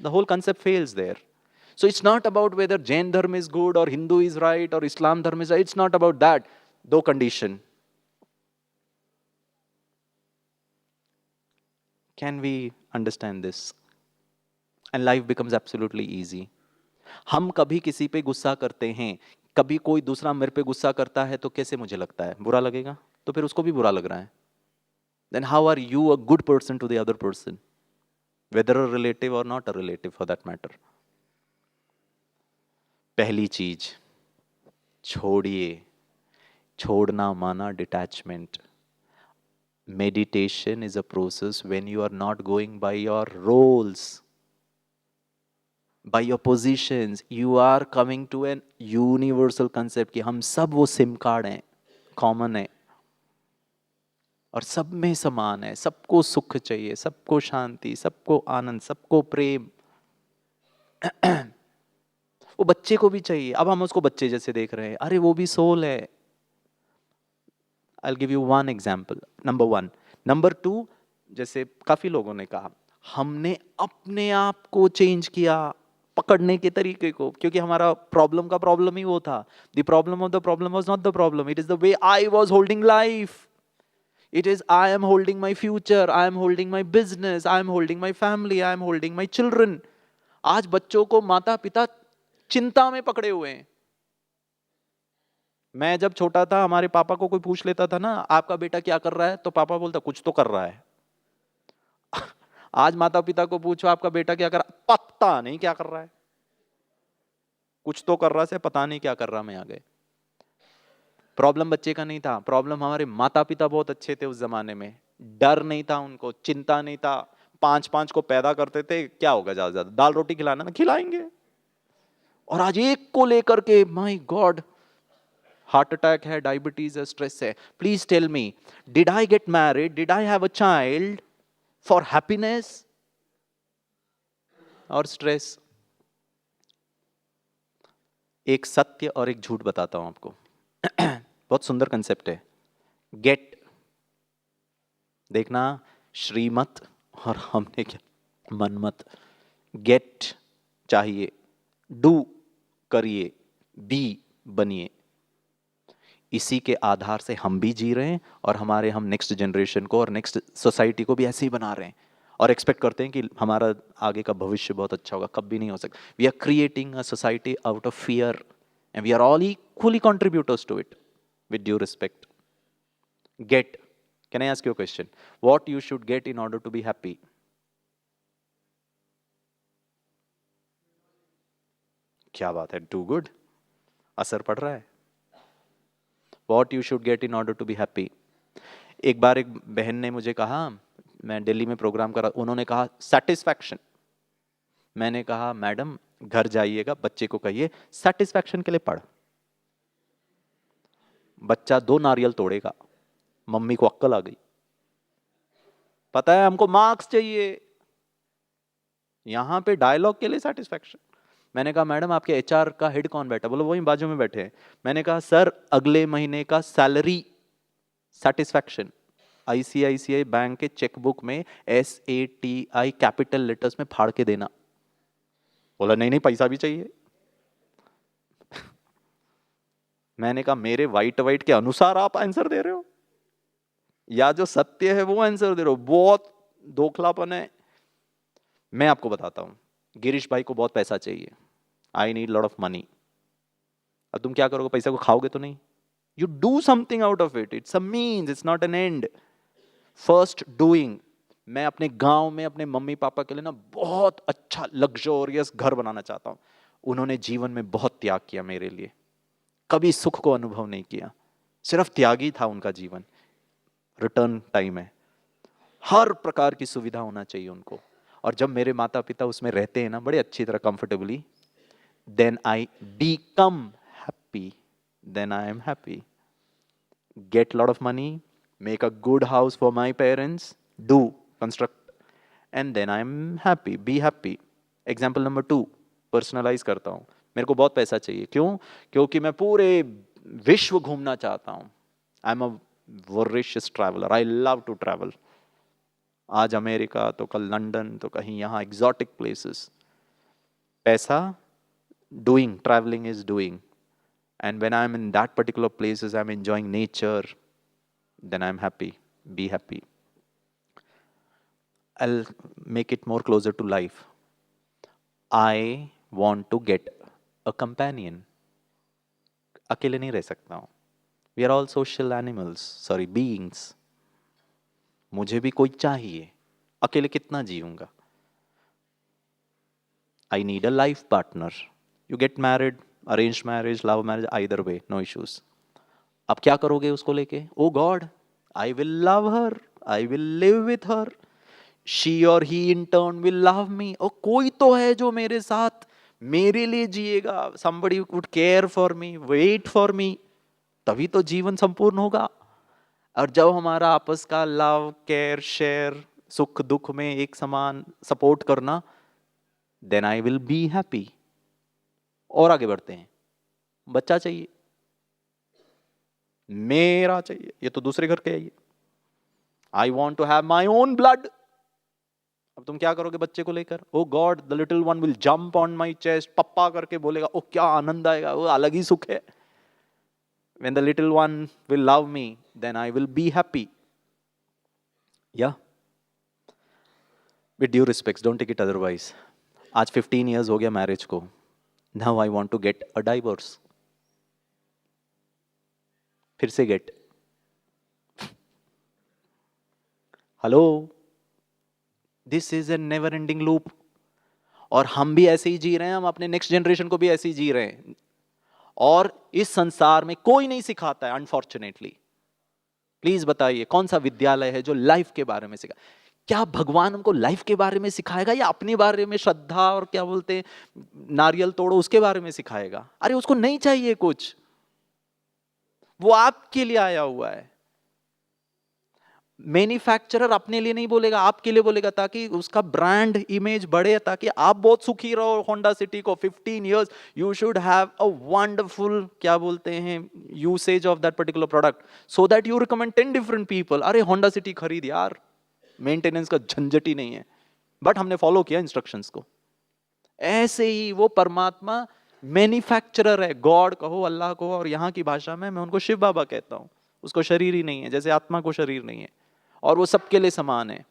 The whole concept fails there. So it's not about whether Jain dharma is good or Hindu is right or Islam dharma is right. It's not about that. दो condition. Can we understand this? And life becomes absolutely easy. हम कभी किसी पे गुस्सा करते हैं, कभी कोई दूसरा मेरे पे गुस्सा करता है, तो कैसे मुझे लगता है? बुरा लगेगा, तो फिर उसको भी बुरा लग रहा है। Then how are you a good person to the other person? Whether a relative or not a relative for that matter. पहली चीज छोड़िए। छोड़ना माना detachment. Meditation is a process when you are not going by your roles, by your positions. You are coming to an universal concept कि हम सब वो SIM card हैं, कॉमन है, और सब में समान है। सबको सुख चाहिए, सबको शांति, सबको आनंद, सबको प्रेम। वो बच्चे को भी चाहिए। अब हम उसको बच्चे जैसे देख रहे हैं, अरे वो भी सोल है। आई will give you one example, number one. Number two, जैसे काफी लोगों ने कहा, हमने अपने आप को चेंज किया पकड़ने के तरीके को, क्योंकि हमारा प्रॉब्लम ही वो था। The problem of the problem was not the problem, it is the way I was holding life. It is, I am holding my future, I am holding my business, I am holding my family, I am holding my children. आज बच्चों को माता पिता चिंता में पकड़े हुए हैं। मैं जब छोटा था, हमारे पापा को कोई पूछ लेता था ना, आपका बेटा क्या कर रहा है, तो पापा बोलता कुछ तो कर रहा है। आज माता पिता को पूछो आपका बेटा क्या कर रहा, पता नहीं क्या कर रहा है। कुछ तो कर रहा से पता नहीं क्या कर रहा में आ गए। प्रॉब्लम बच्चे का नहीं था, प्रॉब्लम हमारे माता पिता बहुत अच्छे थे उस जमाने में। डर नहीं था उनको, चिंता नहीं था। 5-5 को पैदा करते थे, क्या होगा ज्यादा ज्यादा, दाल रोटी खिलाना ना, खिलाएंगे। और आज एक को लेकर के माय गॉड, हार्ट अटैक है, डायबिटीज है, स्ट्रेस है। Please tell me, did I get married, did I have a child for happiness और स्ट्रेस? एक सत्य और एक झूठ बताता हूं आपको। बहुत सुंदर कंसेप्ट है। गेट, देखना, श्रीमत और हमने क्या मनमत। गेट चाहिए, डू करिए, बी बनिए। इसी के आधार से हम भी जी रहे हैं और हम नेक्स्ट जनरेशन को और नेक्स्ट सोसाइटी को भी ऐसे ही बना रहे हैं और एक्सपेक्ट करते हैं कि हमारा आगे का भविष्य बहुत अच्छा होगा। कभी नहीं हो सकता। We are creating a society out of fear and we are all equally contributors to it, with due respect. Get, can I ask you a question? What you should get in order to be happy? क्या बात है, too good, असर पड़ रहा है। What you should get in order to be happy? एक बार एक बहन ने मुझे कहा, मैं दिल्ली में प्रोग्राम करा, उन्होंने कहा सेटिस्फैक्शन। मैंने कहा मैडम घर जाइएगा, बच्चे को कहिए सेटिस्फैक्शन के लिए पढ़। बच्चा 2 नारियल तोड़ेगा, मम्मी को अक्ल आ गई, पता है हमको मार्क्स चाहिए। यहां पे डायलॉग के लिए सेटिस्फैक्शन। मैंने कहा मैडम आपके एचआर का हेड कौन बैठा? बोलो वही बाजू में बैठे हैं। मैंने कहा सर अगले महीने का सैलरी सेटिस्फैक्शन। आईसीआईसीआई बैंक के चेकबुक में SATI कैपिटल लेटर्स में फाड़ के देना। बोला नहीं नहीं पैसा भी चाहिए। मैंने कहा मेरे वाइट वाइट के अनुसार आप आंसर दे रहे हो या जो सत्य है वो आंसर दे रहे हो? बहुत दोखलापन है। मैं आपको बताता हूं, गिरीश भाई को बहुत पैसा चाहिए, I need lot of money. अब तुम क्या करोगे? पैसा को खाओगे तो नहीं, you do something out of it. It's a means, it's not an and. First doing. मैं अपने गांव में अपने मम्मी पापा के लिए ना बहुत अच्छा लग्जोरियस घर बनाना चाहता हूं। उन्होंने जीवन में बहुत त्याग किया मेरे लिए, कभी सुख को अनुभव नहीं किया, सिर्फ त्यागी था उनका जीवन। रिटर्न टाइम है, हर प्रकार की सुविधा होना चाहिए उनको। और जब मेरे माता पिता उसमें रहते हैं ना बड़े अच्छी तरह comfortably, then I become happy, then I am happy. Get lot of money, make a good house for my parents, do construct, and then I am happy, be happy. Example number 2, personalise करता हूं। मेरे को बहुत पैसा चाहिए, क्यों? क्योंकि मैं पूरे विश्व घूमना चाहता हूं। I am a voracious traveller, I love to travel. आज अमेरिका तो कल लंदन तो कहीं यहाँ एग्जॉटिक प्लेसेस। पैसा, doing, traveling is doing, and when I'm in that particular places, I'm enjoying nature, then I'm happy. Be happy. I'll make it more closer to life. I want to get a companion. अकेले नहीं रह सकता हूँ। We are all social animals, sorry, beings. मुझे भी कोई चाहिए, अकेले कितना जीऊंगा? I need a life partner. You get married, arranged marriage, love marriage, either way, no issues. अब क्या करोगे उसको लेके? Oh God, I will love her, I will live with her, she और he in turn will love me. और कोई तो है जो मेरे साथ मेरे लिए जिएगा, somebody would care for me, wait for me, तभी तो जीवन संपूर्ण होगा। और जब हमारा आपस का लव, केयर, शेयर, सुख दुख में एक समान सपोर्ट करना, then I will be happy. और आगे बढ़ते हैं, बच्चा चाहिए, मेरा चाहिए, ये तो दूसरे घर के है। I want to have my own blood. अब तुम क्या करोगे बच्चे को लेकर? Oh God, the little one will jump on my chest, पप्पा करके बोलेगा, ओ क्या आनंद आएगा, वो अलग ही सुख है। When the little one will love me, then I will be happy. Yeah. With due respects, don't take it otherwise. आज 15 years हो गया मैरिज को. Now I want to get a divorce. फिर से get. Hello. This is a never ending loop. और हम भी ऐसे ही जी रहे हैं, हम अपने नेक्स्ट जनरेशन को भी ऐसे ही जी रहे हैं। और इस संसार में कोई नहीं सिखाता है, अनफॉर्चुनेटली। प्लीज बताइए कौन सा विद्यालय है जो लाइफ के बारे में सिखा? क्या भगवान हमको लाइफ के बारे में सिखाएगा या अपने बारे में श्रद्धा और क्या बोलते हैं नारियल तोड़ो उसके बारे में सिखाएगा? अरे उसको नहीं चाहिए कुछ, वो आपके लिए आया हुआ है। मैन्युफैक्चरर अपने लिए नहीं बोलेगा, आपके लिए बोलेगा, ताकि उसका ब्रांड इमेज बढ़े, ताकि आप बहुत सुखी रहो। होंडा सिटी को 15 years you should have a wonderful क्या बोलते हैं usage of that particular product, so that you recommend 10 different people. अरे होंडा सिटी खरीद यार, मेंटेनेंस का झंझट ही नहीं है, बट हमने फॉलो किया इंस्ट्रक्शंस को। ऐसे ही वो परमात्मा मैन्युफैक्चरर है, गॉड कहो, अल्लाह कहो, और यहाँ की भाषा में मैं उनको शिव बाबा कहता हूँ। उसको शरीर ही नहीं है, जैसे आत्मा को शरीर नहीं है, और वो सबके लिए समान है।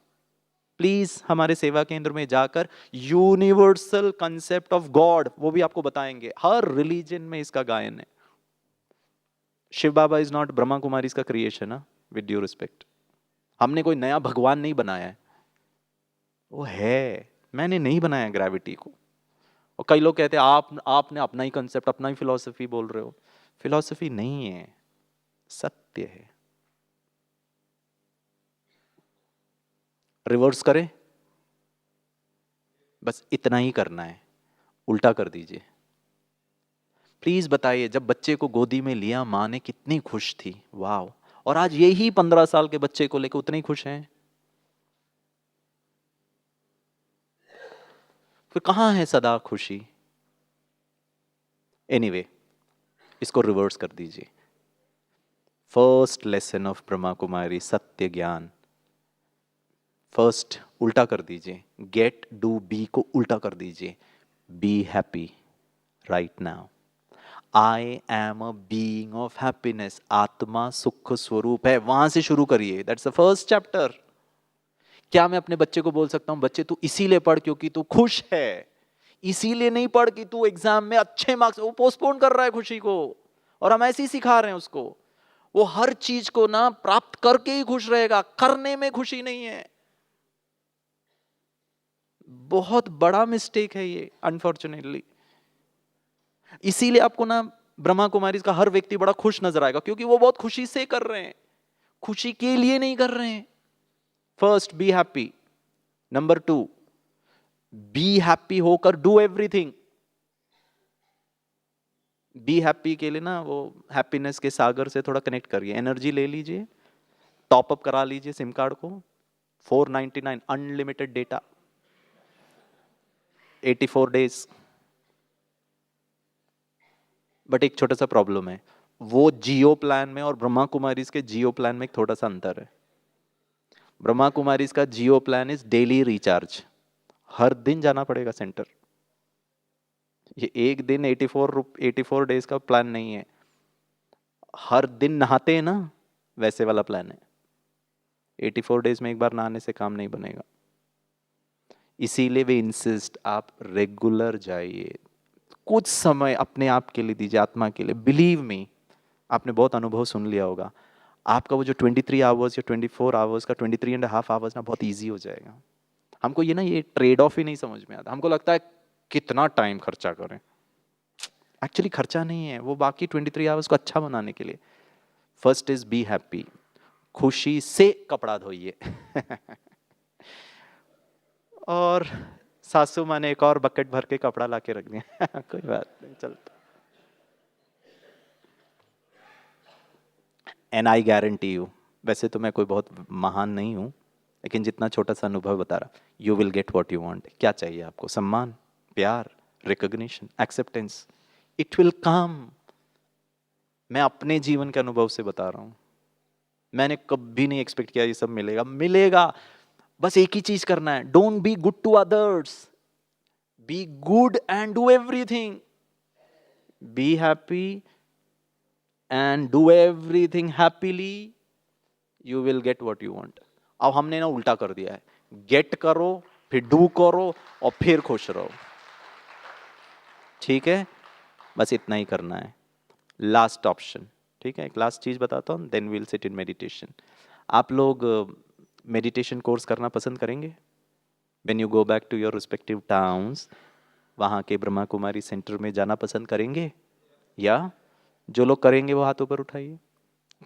प्लीज हमारे सेवा केंद्र में जाकर यूनिवर्सल कंसेप्ट ऑफ गॉड वो भी आपको बताएंगे। हर रिलीजन में इसका गायन है। शिव बाबा इज नॉट ब्रह्मा कुमारी का क्रिएशन है, विद ड्यू रिस्पेक्ट। हमने कोई नया भगवान नहीं बनाया है, वो है, मैंने नहीं बनाया ग्रेविटी को। और कई लोग कहते हैं आपने अपना ही कंसेप्ट, अपना ही फिलॉसफी बोल रहे हो। फिलॉसफी नहीं है, सत्य है। रिवर्स करें, बस इतना ही करना है, उल्टा कर दीजिए। प्लीज बताइए, जब बच्चे को गोदी में लिया माँ ने कितनी खुश थी, वाह। और आज यही 15 साल के बच्चे को लेकर उतने ही खुश हैं। फिर कहां है सदा खुशी? एनीवे, इसको रिवर्स कर दीजिए। First lesson of Brahma Kumari सत्य ज्ञान, फर्स्ट उल्टा कर दीजिए। गेट डू बी को उल्टा कर दीजिए। Be happy right now. I am a being of happiness. आत्मा सुख स्वरूप है, वहां से शुरू करिए। That's the first chapter. क्या मैं अपने बच्चे को बोल सकता हूं बच्चे तू इसीलिए पढ़ क्योंकि तू खुश है, इसीलिए नहीं पढ़ कि तू एग्जाम में अच्छे मार्क्स? वो पोस्टपोन कर रहा है खुशी को, और हम ऐसे ही सिखा रहे हैं उसको। वो हर चीज को ना प्राप्त करके ही खुश रहेगा, करने में खुशी नहीं है। बहुत बड़ा मिस्टेक है ये, अनफॉर्चुनेटली। इसीलिए आपको ना ब्रह्मा कुमारी का हर व्यक्ति बड़ा खुश नजर आएगा, क्योंकि वो बहुत खुशी से कर रहे हैं, खुशी के लिए नहीं कर रहे हैं। First be happy. Number 2 be happy होकर डू एवरीथिंग। बी हैप्पी के लिए ना वो हैप्पीनेस के सागर से थोड़ा कनेक्ट करिए, एनर्जी ले लीजिए, टॉप अप करा लीजिए सिम कार्ड को, 499 अनलिमिटेड डेटा, 84 डेज। बट एक छोटा सा प्रॉब्लम है, वो जियो प्लान में और ब्रह्मा कुमारीज के जियो प्लान में एक थोड़ा सा अंतर है। ब्रह्मा कुमारीज का जियो प्लान इज डेली रिचार्ज, हर दिन जाना पड़ेगा सेंटर। ये एक दिन 84 डेज का प्लान नहीं है, हर दिन नहाते हैं ना, वैसे वाला प्लान है। 84 डेज में एक बार नहाने से काम नहीं बनेगा। इसीलिए वे इंसिस्ट आप रेगुलर जाइए, कुछ समय अपने आप के लिए दीजिए, आत्मा के लिए। बिलीव मी, आपने बहुत अनुभव सुन लिया होगा, आपका वो जो 23 आवर्स या 24 आवर्स का 23.5 आवर्स ना बहुत इजी हो जाएगा। हमको ये ना ये ट्रेड ऑफ ही नहीं समझ में आता। हमको लगता है कितना टाइम खर्चा करें, एक्चुअली खर्चा नहीं है वो, बाकी 23 आवर्स को अच्छा बनाने के लिए। फर्स्ट इज बी हैप्पी, खुशी से कपड़ा धोइए। और सासू माँ ने एक और बकेट भर के कपड़ा लाके रख दिया। कोई बात नहीं, चलता। एंड आई गारंटी यू, वैसे तो मैं कोई बहुत महान नहीं हूं, लेकिन जितना छोटा सा अनुभव बता रहा, you will get what you want. क्या चाहिए आपको? सम्मान, प्यार, recognition, acceptance, it will come. मैं अपने जीवन के अनुभव से बता रहा हूं, मैंने कभी नहीं एक्सपेक्ट किया ये सब मिलेगा, मिलेगा। बस एक ही चीज करना है, don't be good to others, be good and do everything, be happy and do everything happily, you will get what you want. अब हमने ना उल्टा कर दिया है, गेट करो फिर डू करो और फिर खुश रहो, ठीक है? बस इतना ही करना है। लास्ट ऑप्शन, ठीक है? एक लास्ट चीज बताता हूँ, then will sit in meditation. आप लोग मेडिटेशन कोर्स करना पसंद करेंगे? When you go back to your respective towns, वहाँ के ब्रह्मा कुमारी सेंटर में जाना पसंद करेंगे? या जो लोग करेंगे वो हाथ ऊपर उठाइए।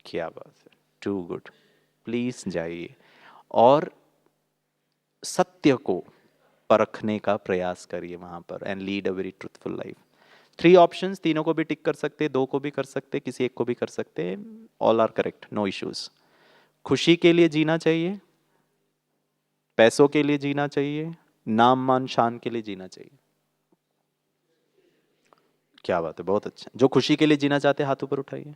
क्या बात है, टू गुड। प्लीज जाइए और सत्य को परखने का प्रयास करिए वहां पर, and lead a very truthful life. 3 options, तीनों को भी टिक कर सकते, 2 को भी कर सकते, किसी एक को भी कर सकते, all are correct, no issues. खुशी के लिए जीना चाहिए, पैसों के लिए जीना चाहिए, नाम मान शान के लिए जीना चाहिए? क्या बात है, बहुत अच्छा। जो खुशी के लिए जीना चाहते हैं हाथ ऊपर उठाइए।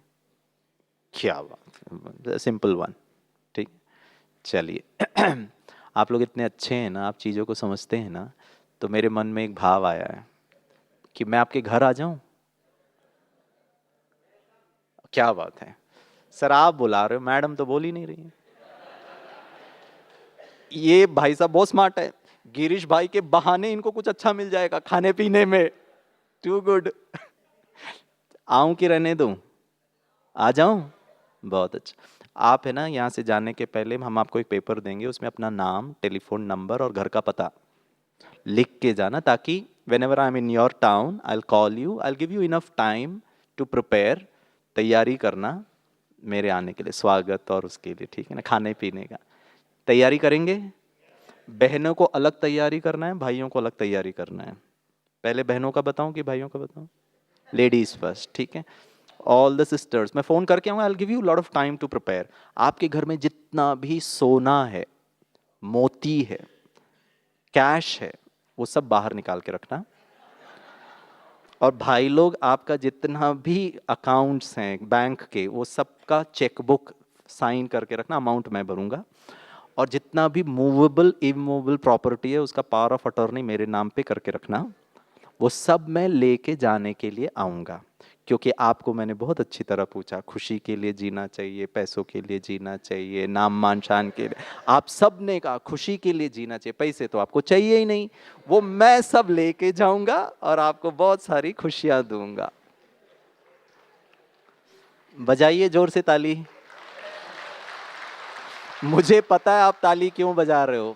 क्या बात है, सिंपल वन, ठीक। चलिए आप लोग इतने अच्छे हैं ना, आप चीज़ों को समझते हैं ना, तो मेरे मन में एक भाव आया है कि मैं आपके घर आ जाऊं। क्या बात है सर, आप बुला रहे हो, मैडम तो बोल ही नहीं रही है। ये भाई साहब बहुत स्मार्ट है, गिरीश भाई के बहाने इनको कुछ अच्छा मिल जाएगा खाने पीने में। Too good. आऊं कि रहने दूं? आ जाऊं? बहुत अच्छा। आप है ना, यहाँ से जाने के पहले हम आपको एक पेपर देंगे, उसमें अपना नाम, टेलीफोन नंबर और घर का पता लिख के जाना, ताकि whenever I'm in your town, I'll call you, I'll give you enough time to prepare, तैयारी करना मेरे आने के लिए, स्वागत और उसके लिए, ठीक है ना, खाने पीने का तैयारी करेंगे। बहनों को अलग तैयारी करना है, भाइयों को अलग तैयारी करना है। पहले बहनों का बताऊं कि भाइयों का बताऊं? लेडीज फर्स्ट, ठीक है। ऑल द सिस्टर्स, मैं फोन करके आऊंगा, I give you lot of time to prepare. आपके घर में जितना भी सोना है, मोती है, कैश है, वो सब बाहर निकाल के रखना। और भाई लोग, आपका जितना भी अकाउंट्स हैं बैंक के, वो सबका चेकबुक साइन करके रखना, अमाउंट मैं भरूंगा। और जितना भी मूवेबल इमूवेबल प्रॉपर्टी है, उसका पावर ऑफ अटॉर्नी मेरे नाम पे करके रखना। वो सब मैं लेके जाने के लिए आऊँगा, क्योंकि आपको मैंने बहुत अच्छी तरह पूछा, खुशी के लिए जीना चाहिए, पैसों के लिए जीना चाहिए, नाम मान शान के लिए। आप सब ने कहा खुशी के लिए जीना चाहिए, पैसे तो आपको चाहिए ही नहीं। वो मैं सब लेके जाऊंगा और आपको बहुत सारी खुशियां दूंगा। बजाइए जोर से ताली। मुझे पता है आप ताली क्यों बजा रहे हो,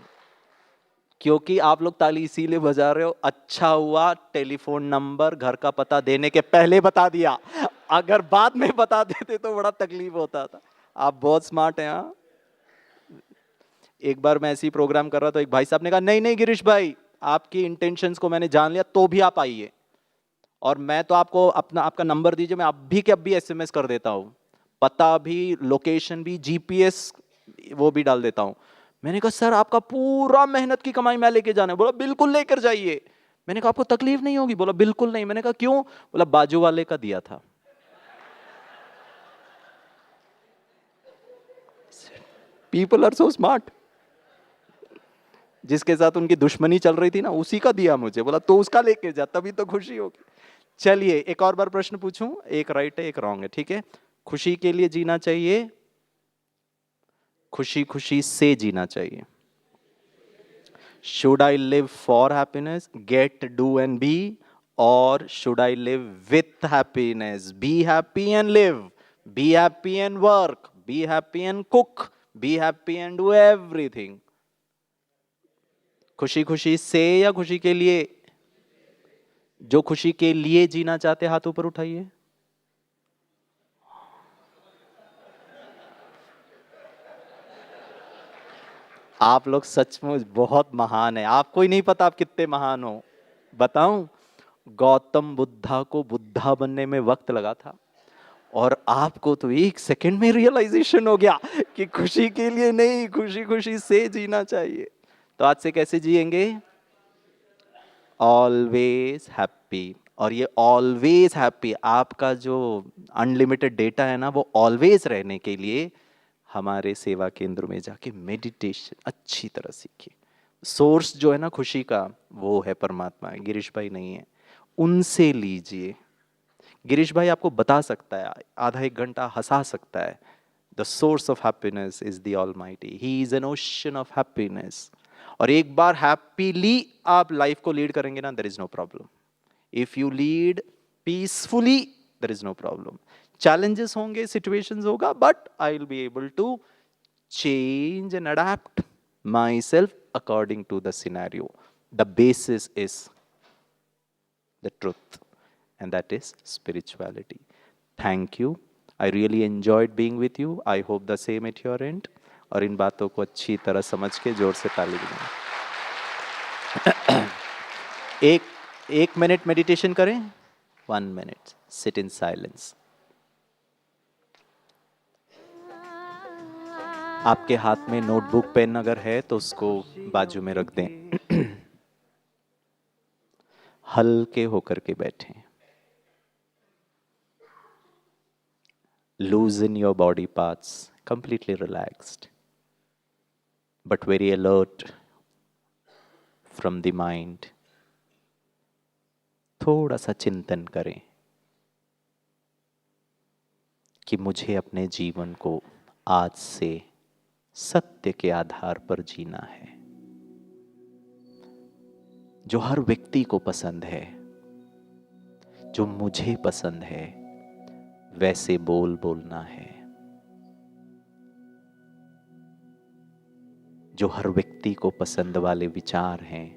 क्योंकि आप लोग ताली इसीलिए बजा रहे हो, अच्छा हुआ टेलीफोन नंबर, घर का पता देने के पहले बता दिया। अगर बाद में बता देते तो बड़ा तकलीफ होता था। आप बहुत स्मार्ट हैं। हाँ, एक बार मैं ऐसी प्रोग्राम कर रहा था, एक भाई साहब ने कहा नहीं नहीं गिरीश भाई, आपकी इंटेंशंस को मैंने जान लिया, तो भी आप आइए, और मैं तो आपको अपना आपका नंबर दीजिए, मैं अभी के अभी एसएमएस कर देता हूँ, पता भी, लोकेशन भी, जीपीएस वो भी डाल देता हूँ। मैंने कहा सर आपका पूरा मेहनत की कमाई मैं लेके जाना है। बोला बिल्कुल लेकर जाइए। मैंने कहा आपको तकलीफ नहीं होगी? बोला बिल्कुल नहीं। मैंने कहा क्यों? बोला बाजू वाले का दिया था। People are so smart. जिसके साथ उनकी दुश्मनी चल रही थी ना, उसी का दिया मुझे। बोला तो उसका लेके जा, तभी तो खुशी होगी। चलिए एक और बार प्रश्न पूछूं, एक राइट है एक रॉन्ग है, ठीक है? खुशी के लिए जीना चाहिए, खुशी खुशी से जीना चाहिए। Should I live for happiness, get, do and be, or should I live with happiness? Be happy and live, be happy and work, be happy and cook, be happy and do everything. खुशी खुशी से या खुशी के लिए? जो खुशी के लिए जीना चाहते हाथ ऊपर उठाइए। आप लोग सचमुच बहुत महान है, आपको ही नहीं पता आप कितने महान हो। बताऊं, गौतम बुद्धा को बुद्धा बनने में वक्त लगा था, और आपको तो 1 सेकंड में रियलाइजेशन हो गया कि खुशी के लिए नहीं, खुशी खुशी से जीना चाहिए। तो आज से कैसे जिएंगे? Always happy. और ये ऑलवेज हैप्पी, आपका जो अनलिमिटेड डेटा है ना, वो ऑलवेज रहने के लिए हमारे सेवा केंद्र में जाके मेडिटेशन अच्छी तरह सीखिए। सोर्स जो है ना खुशी का, वो है परमात्मा, गिरीश भाई नहीं है, उनसे लीजिए। गिरीश भाई आपको बता सकता है, आधा एक घंटा हंसा सकता है। The source of happiness is the almighty, he is an ocean of happiness. और एक बार हैप्पीली आप लाइफ को लीड करेंगे ना, there is no problem. If you lead peacefully, there is no problem. Challenges होंगे, सिचुएशंस होगा, but I will be able to change and adapt myself according to the scenario. The basis is the truth, and that is spirituality. Thank you. I really enjoyed being with you. I hope the same at your end. और इन बातों को अच्छी तरह समझ के जोर से ताली बजाएं। एक मिनट मेडिटेशन करें। 1 minute. Sit in silence. आपके हाथ में नोटबुक पेन अगर है तो उसको बाजू में रख दें। हल्के होकर के बैठें। Loosen your body parts, completely relaxed, but very alert from the mind. थोड़ा सा चिंतन करें कि मुझे अपने जीवन को आज से सत्य के आधार पर जीना है, जो हर व्यक्ति को पसंद है, जो मुझे पसंद है, वैसे बोलना है, जो हर व्यक्ति को पसंद वाले विचार हैं,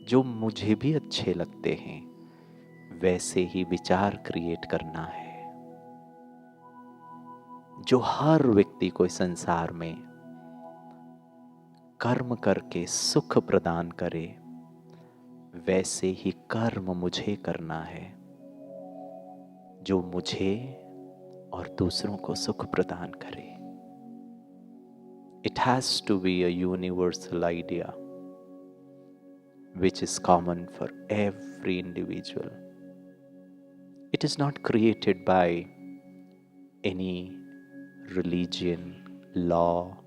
जो मुझे भी अच्छे लगते हैं, वैसे ही विचार क्रिएट करना है, जो हर व्यक्ति को इस संसार में कर्म करके सुख प्रदान करे, वैसे ही कर्म मुझे करना है, जो मुझे और दूसरों को सुख प्रदान करे। It has to be a universal idea which is common for every individual. It is not created by any religion, law,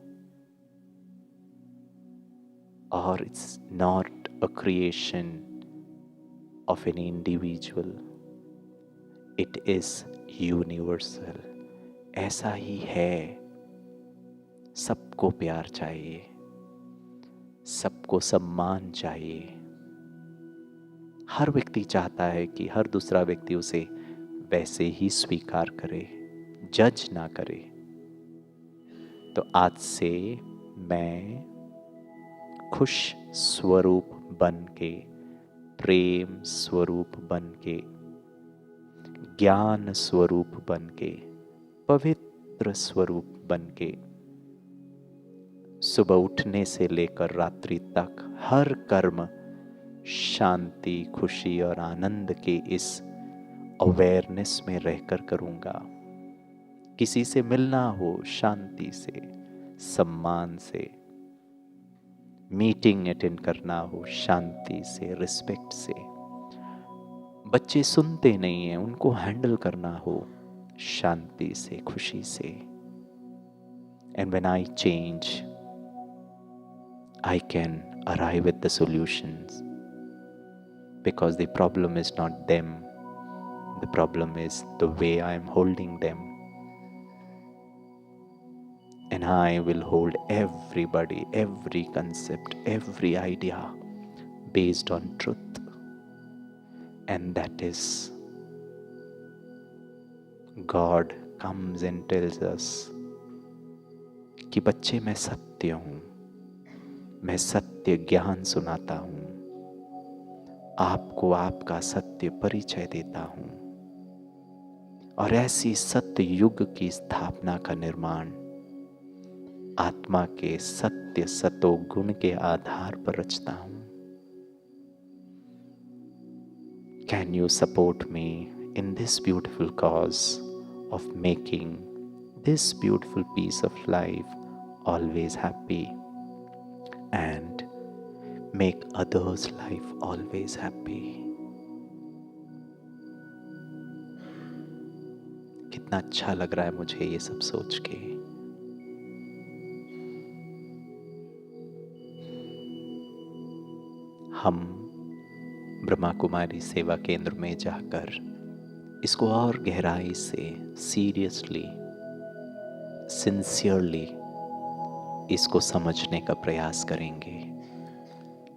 or it's not a creation of any individual. It is universal. ऐसा ही है। सबको प्यार चाहिए, सबको सम्मान चाहिए। हर व्यक्ति चाहता है कि हर दूसरा व्यक्ति उसे वैसे ही स्वीकार करे, जज ना करे। तो आज से मैं खुश स्वरूप बन के, प्रेम स्वरूप बन के, ज्ञान स्वरूप बन के, पवित्र स्वरूप बन के, सुबह उठने से लेकर रात्रि तक हर कर्म शांति, खुशी और आनंद के इस अवेयरनेस में रहकर करूँगा। किसी से मिलना हो शांति से, सम्मान से, मीटिंग अटेंड करना हो शांति से, रिस्पेक्ट से। बच्चे सुनते नहीं हैं, उनको हैंडल करना हो शांति से, खुशी से। And when I change, I can arrive at the solutions, because the problem is not them, the problem is the way I am holding them. And I will hold everybody, every concept, every idea based on truth. And that is, God comes and tells us कि बच्चे मैं सत्य हूँ, मैं सत्य ज्ञान सुनाता हूँ, आपको आपका सत्य परिचय देता हूँ, और ऐसी सत्य युग की स्थापना का निर्माण आत्मा के सत्य सतो गुण के आधार पर रचता हूँ। Can you support me in this beautiful cause of making this beautiful piece of life always happy, and make others' life always happy? कितना अच्छा लग रहा है मुझे ये सब सोच के। हम ब्रह्मा कुमारी सेवा केंद्र में जाकर इसको और गहराई से, सीरियसली, सिंसियरली इसको समझने का प्रयास करेंगे।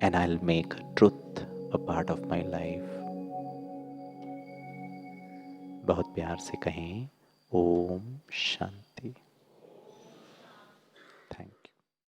And I will make truth a part of my life. बहुत प्यार से कहें, ओम शांति।